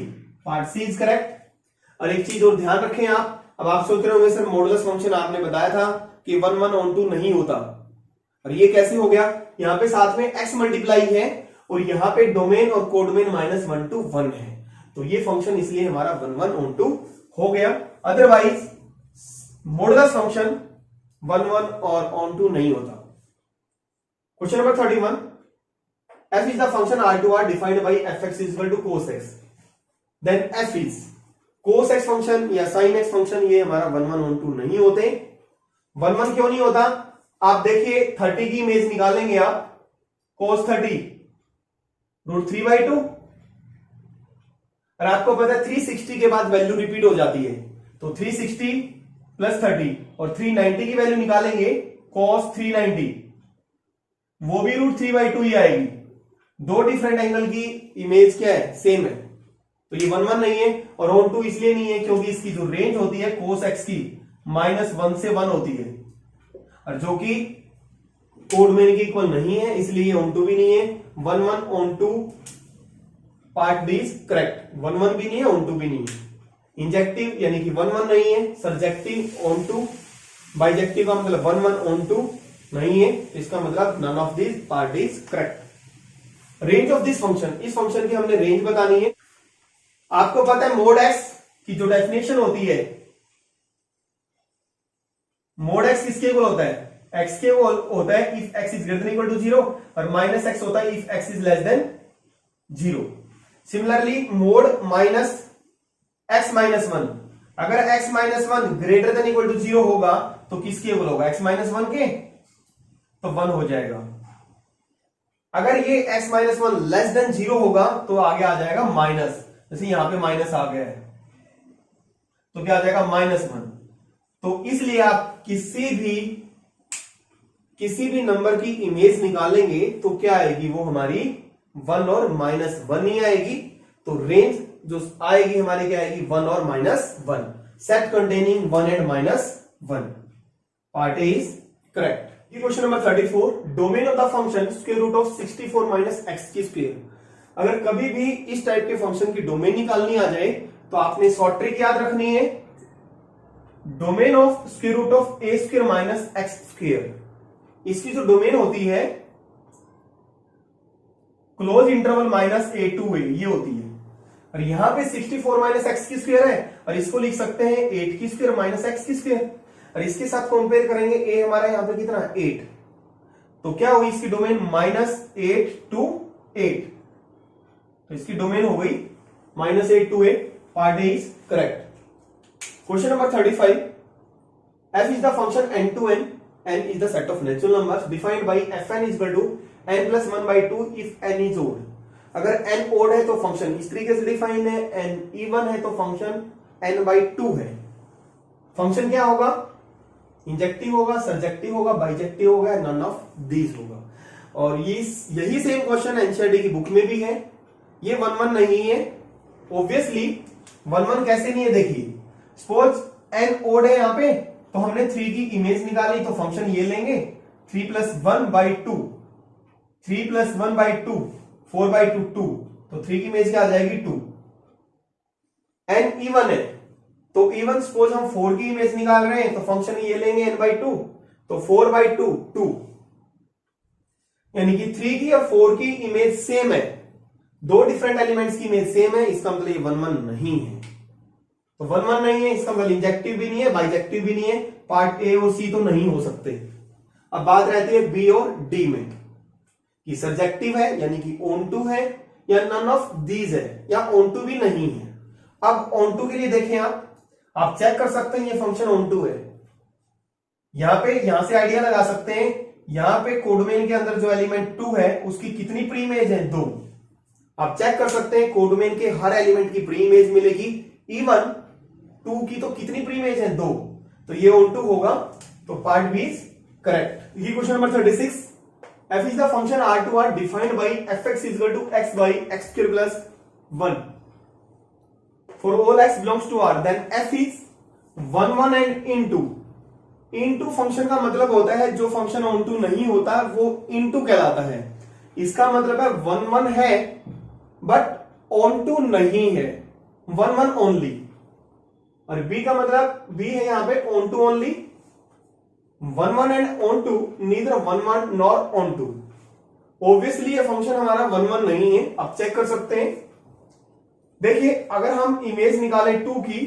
पार्ट सी इज करेक्ट। और एक चीज और ध्यान रखें आप, अब आप सोच रहे होंगे सर मॉडुलस फंक्शन आपने बताया था कि 1 1 ऑन2 नहीं होता, और ये कैसे हो गया। यहां पे साथ में x मल्टीप्लाई है और यहां पे डोमेन और कोडोमेन -1 to 1 है, तो ये फंक्शन इसलिए हमारा 1 1 ऑन2 हो गया। अदरवाइज मॉडुलस फंक्शन 1 1 और ऑन2 नहीं होता। Question number 31, f is the function R2R defined by fx is equal to cos x, then f is cos x function या sin x फंक्शन, ये हमारा 1 1 ऑन2 नहीं होते। 1 1 क्यों नहीं होता, आप देखिए 30 की इमेज निकालेंगे आप, cos 30 √3/2, और आपको पता है 360 के बाद वैल्यू रिपीट हो जाती है, तो 360 प्लस 30 और 390 की वैल्यू निकालेंगे cos 390, वो भी √3/2 ही आएगी। दो डिफरेंट एंगल की इमेज क्या है, सेम है, तो ये 1 1 नहीं है। और ऑन2 इसलिए नहीं है क्योंकि इसकी जो रेंज होती है cos x की -1 से 1 होती है, और जो कि कोडोमेन के इक्वल नहीं है, इसलिए ये ऑन2 भी नहीं है। 1 1 ऑन2 पार्ट डी इज करेक्ट, 1 1 भी नहीं है ऑन2 भी नहीं है। इंजेक्टिव यानी कि 1 1 नहीं है, सर्जेक्टिव ऑन2, बाइजेक्टिव का मतलब 1 1 ऑन2 नहीं है, इसका मतलब none of this part is correct. Range of this function, इस फंक्शन की हमने रेंज बतानी है। आपको पता है मोड एक्स की जो डेफिनेशन होती है, मोड एक्स किसके इक्वल होता है, एक्स के इक्वल होता है if x is greater than equal to 0, और माइनस एक्स होता है if x is less than 0। Similarly mod x-1, अगर x-1 greater than equal to 0 होगा तो किसके इक्वल होगा, x-1 के, तो 1 हो जाएगा। अगर ये x-1 लेस देन 0 होगा तो आगे आ जाएगा माइनस, जैसे यहां पे माइनस आ गया है तो क्या आ जाएगा -1। तो इसलिए आप किसी भी नंबर की इमेज निकालेंगे तो क्या आएगी, वो हमारी 1 और -1 ही आएगी। तो रेंज जो आएगी हमारी क्या आएगी, 1 और -1, set containing 1 and -1, part A is correct. Question number 34, domain of the function square root of 64 minus x की स्क्वायर। अगर कभी भी इस टाइप के फंक्शन की डोमेन निकालनी आ जाए तो आपने शॉर्ट ट्रिक याद रखनी है, domain of square root of A square minus x square. इसकी जो डोमेन होती है close interval -a to a, ये होती है। और यहां पे 64 माइनस एक्स की स्क्वायर है, और इसको लिख सकते हैं 8 की स्क्वायर माइनस एक्स की स्क्वायर, और इसके साथ कंपेयर करेंगे a हमारा यहां पे कितना 8, तो क्या हुई इसकी डोमेन -8 to 8, तो इसकी डोमेन हो गई -8 to 8, part A is correct. Question number 35, f is the function n to n, n is the set of natural numbers defined by fn is equal to n plus 1/2 if n is odd। अगर n odd है तो function इस तरीके से define है, n even है तो function n/2 है। फंक्शन क्या होगा, इंजेक्टिव होगा, सर्जेक्टिव होगा, बाइजेक्टिव होगा, नन ऑफ दीज होगा। और यही सेम क्वेश्चन एनसीईआरटी की बुक में भी है। ये 1 1 नहीं है, ऑब्वियसली 1 1 कैसे नहीं है, देखिए सपोज n ओड है यहां पे, तो हमने 3 की इमेज निकाली, तो फंक्शन ये लेंगे 3 + 1/2, 3 + 1/2, 4/2 2, तो 3 की इमेज क्या आ जाएगी 2। n इवन है तो इवन सपोज हम 4 की इमेज निकाल रहे हैं तो फंक्शन ये लेंगे n/2, तो 4/2 2, यानी कि 3 की और 4 की इमेज सेम है, दो डिफरेंट एलिमेंट्स की इमेज सेम है, इसका मतलब ये 1 1 नहीं है। तो 1 1 नहीं है, इसका मतलब इंजेक्टिव भी नहीं है, बाइजेक्टिव भी नहीं है, पार्ट ए और सी तो नहीं हो सकते। अब बात रहती है बी और डी में कि सर्जेक्टिव है यानी कि ऑन टू है या नन ऑफ दीज है या ऑन टू भी नहीं है। अब ऑन टू के लिए देखें आप चेक कर सकते हैं ये फंक्शन ऑन टू है। यहां से आइडिया लगा सकते हैं, यहां पे कोडोमेन के अंदर जो एलिमेंट 2 है उसकी कितनी प्री इमेज है 2। आप चेक कर सकते हैं कोडोमेन के हर एलिमेंट की प्री इमेज मिलेगी, इवन 2 की तो कितनी प्री इमेज है 2, तो ये ऑन टू होगा, तो पार्ट बी इज करेक्ट। ये question number 36, f is the function R2R defined by fx is equal to x by x square plus 1 for all x belongs to R, then f is 1 1 and into function का मतलब होता है जो function on to नहीं होता वो into कहलाता है। इसका मतलब है 1 1 है बट ऑन टू नहीं है, 1 1 ओनली। और b का मतलब b है यहां पे onto only, 1 1 and onto, neither 1 1 nor onto. Obviously ये फंक्शन हमारा 1 1 नहीं है, आप चेक कर सकते हैं। देखिए अगर हम इमेज निकालें 2 की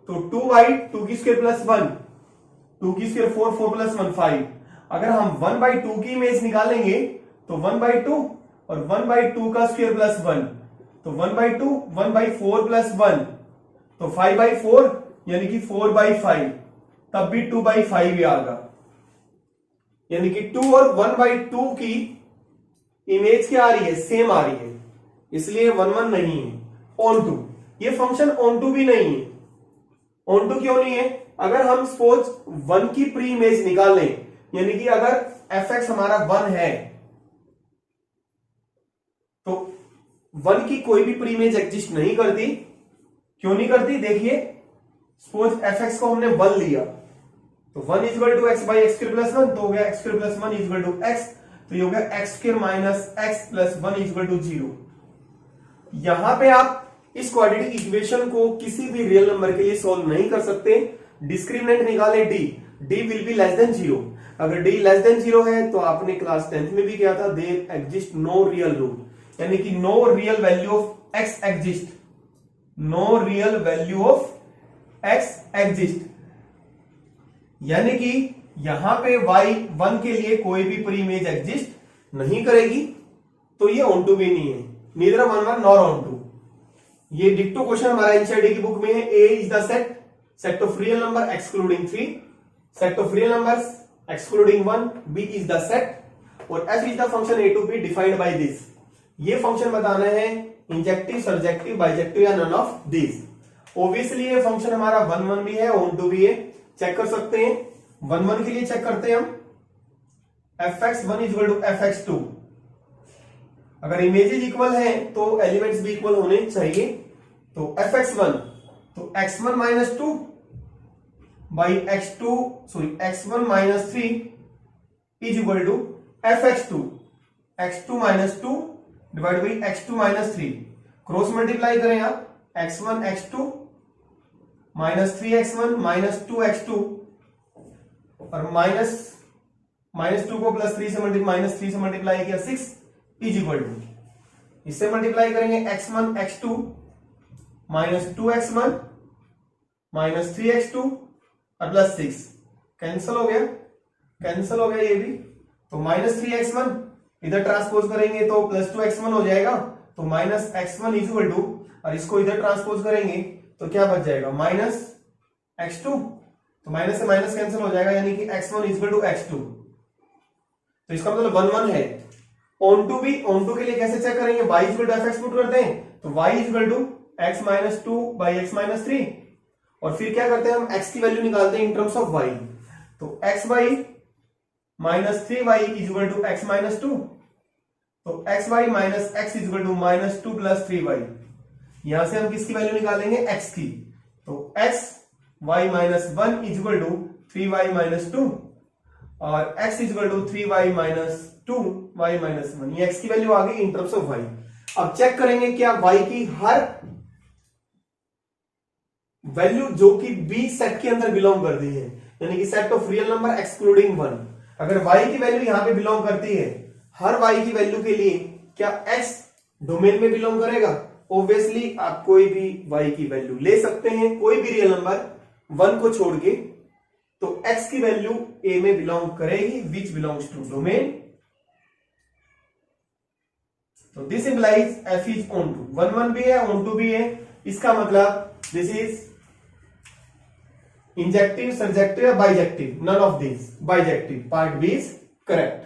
तो 2/2 की स्क्वायर प्लस 1, 2 की स्क्वायर 4, 4 प्लस 1 5। अगर हम 1/2 की इमेज निकालेंगे तो 1/2 और 1/2 का स्क्वायर प्लस 1, तो 1/2 1/4 प्लस 1, तो 5/4 यानी कि 4/5, तब भी 2/5 ही आएगा। यानी कि 2 और 1/2 की इमेज क्या आ रही है, सेम आ रही है, इसलिए 1 1 नहीं है। ऑन टू, ये फंक्शन ऑन टू भी नहीं है। ऑन टू क्यों नहीं है, अगर हम सपोज 1 की प्री इमेज निकालें, यानी कि अगर fx हमारा 1 है तो 1 की कोई भी प्री इमेज एग्जिस्ट नहीं करती। क्यों नहीं करती, देखिए सपोज fx को हमने 1 लिया तो 1 is equal to x by x square plus 1, तो हो गया x square plus 1 is equal to x, तो ये हो गया x square minus x plus 1 is equal to 0। यहां पे आप इस क्वाड्रेटिक इक्वेशन को किसी भी रियल नंबर के लिए सॉल्व नहीं कर सकते। डिस्क्रिमिनेंट निकाले D will be less than 0। अगर डी लेस देन 0 है तो आपने क्लास 10th में भी किया था, there exist no real root, यानी कि no real value of x exist, no real value of x exist, यानी कि यहां पे y1 के लिए कोई भी प्री इमेज एग्जिस्ट नहीं करेगी, तो ये ऑन टू भी नहीं है, नीदर 1 1 नॉर ऑन टू। ये डिक्टो क्वेश्चन हमारा एनसीईआरटी की बुक में है। A is the set of real number excluding 3, set of real numbers excluding 1, B is the set, और F is the function A to B defined by this. ये function बताना है injective, surjective, bijective या none of this. Obviously ये function हमारा 1 1 भी है, onto भी है, चेक कर सकते हैं। 1 1 के लिए चेक करते हैं हम, fx1 is equal to fx2। अगर इमेजेस इक्वल है तो एलिमेंट्स भी इक्वल होने चाहिए, तो fx1 तो x1 minus 2 by x2 sorry x1 minus 3 is equal to fx2, x2 minus 2 divide by x2 minus 3। Cross multiply करें आप, x1 x2 minus 3x1 minus 2x2 और माइनस 2 को प्लस 3 से मल्टीप्लाई किया 6 इज इक्वल टू, इससे multiply करेंगे x1 x2 minus 2x1 minus 3x2 और plus 6, cancel हो गया ये भी। तो माइनस 3x1 इधर ट्रांसपोज करेंगे तो प्लस 2x1 हो जाएगा, तो minus x1 is equal to, और इसको इधर ट्रांसपोज करेंगे तो क्या बच जाएगा माइनस x2, तो माइनस से माइनस कैंसिल हो जाएगा, यानी कि x1 is equal to x2। तो इसका मतलब 1 1 है। ऑन टू भी, ऑन टू के लिए कैसे चेक करेंगे, y is equal to fx put करते हैं, तो y is equal to x minus 2 by x minus 3, और फिर क्या करते हैं हम x की वैल्यू निकालते हैं इन टर्म्स ऑफ y, तो x by minus 3y is equal to x minus 2, तो x y minus x is equal to minus 2 plus 3y। यहां से हम किसकी वैल्यू निकालेंगे, x की, तो x y minus 1 is equal to 3y minus 2 और x is equal to 3y minus 2 y minus 1। ये x की वैल्यू आ गई इन टर्म्स ऑफ y। अब चेक करेंगे क्या y की हर वैल्यू जो कि बी सेट के अंदर बिलोंग करती है, यानी कि set of real number excluding 1, अगर y की वैल्यू यहां पे बिलोंग करती है, हर y की वैल्यू के लिए क्या x डोमेन में बिलोंग करेगा? ऑब्वियसली आप कोई भी y की वैल्यू ले सकते हैं, कोई भी रियल नंबर 1 को छोड़ के, तो x की वैल्यू a में बिलोंग करेगी, विच बिलोंग्स टू डोमेन। तो this implies f is onto, 1 1 भी है, ऑन टू भी है, इसका मतलब दिस इज इंजेक्टिव, सर्जेक्टिव या bijective, none of this, bijective, part B is correct.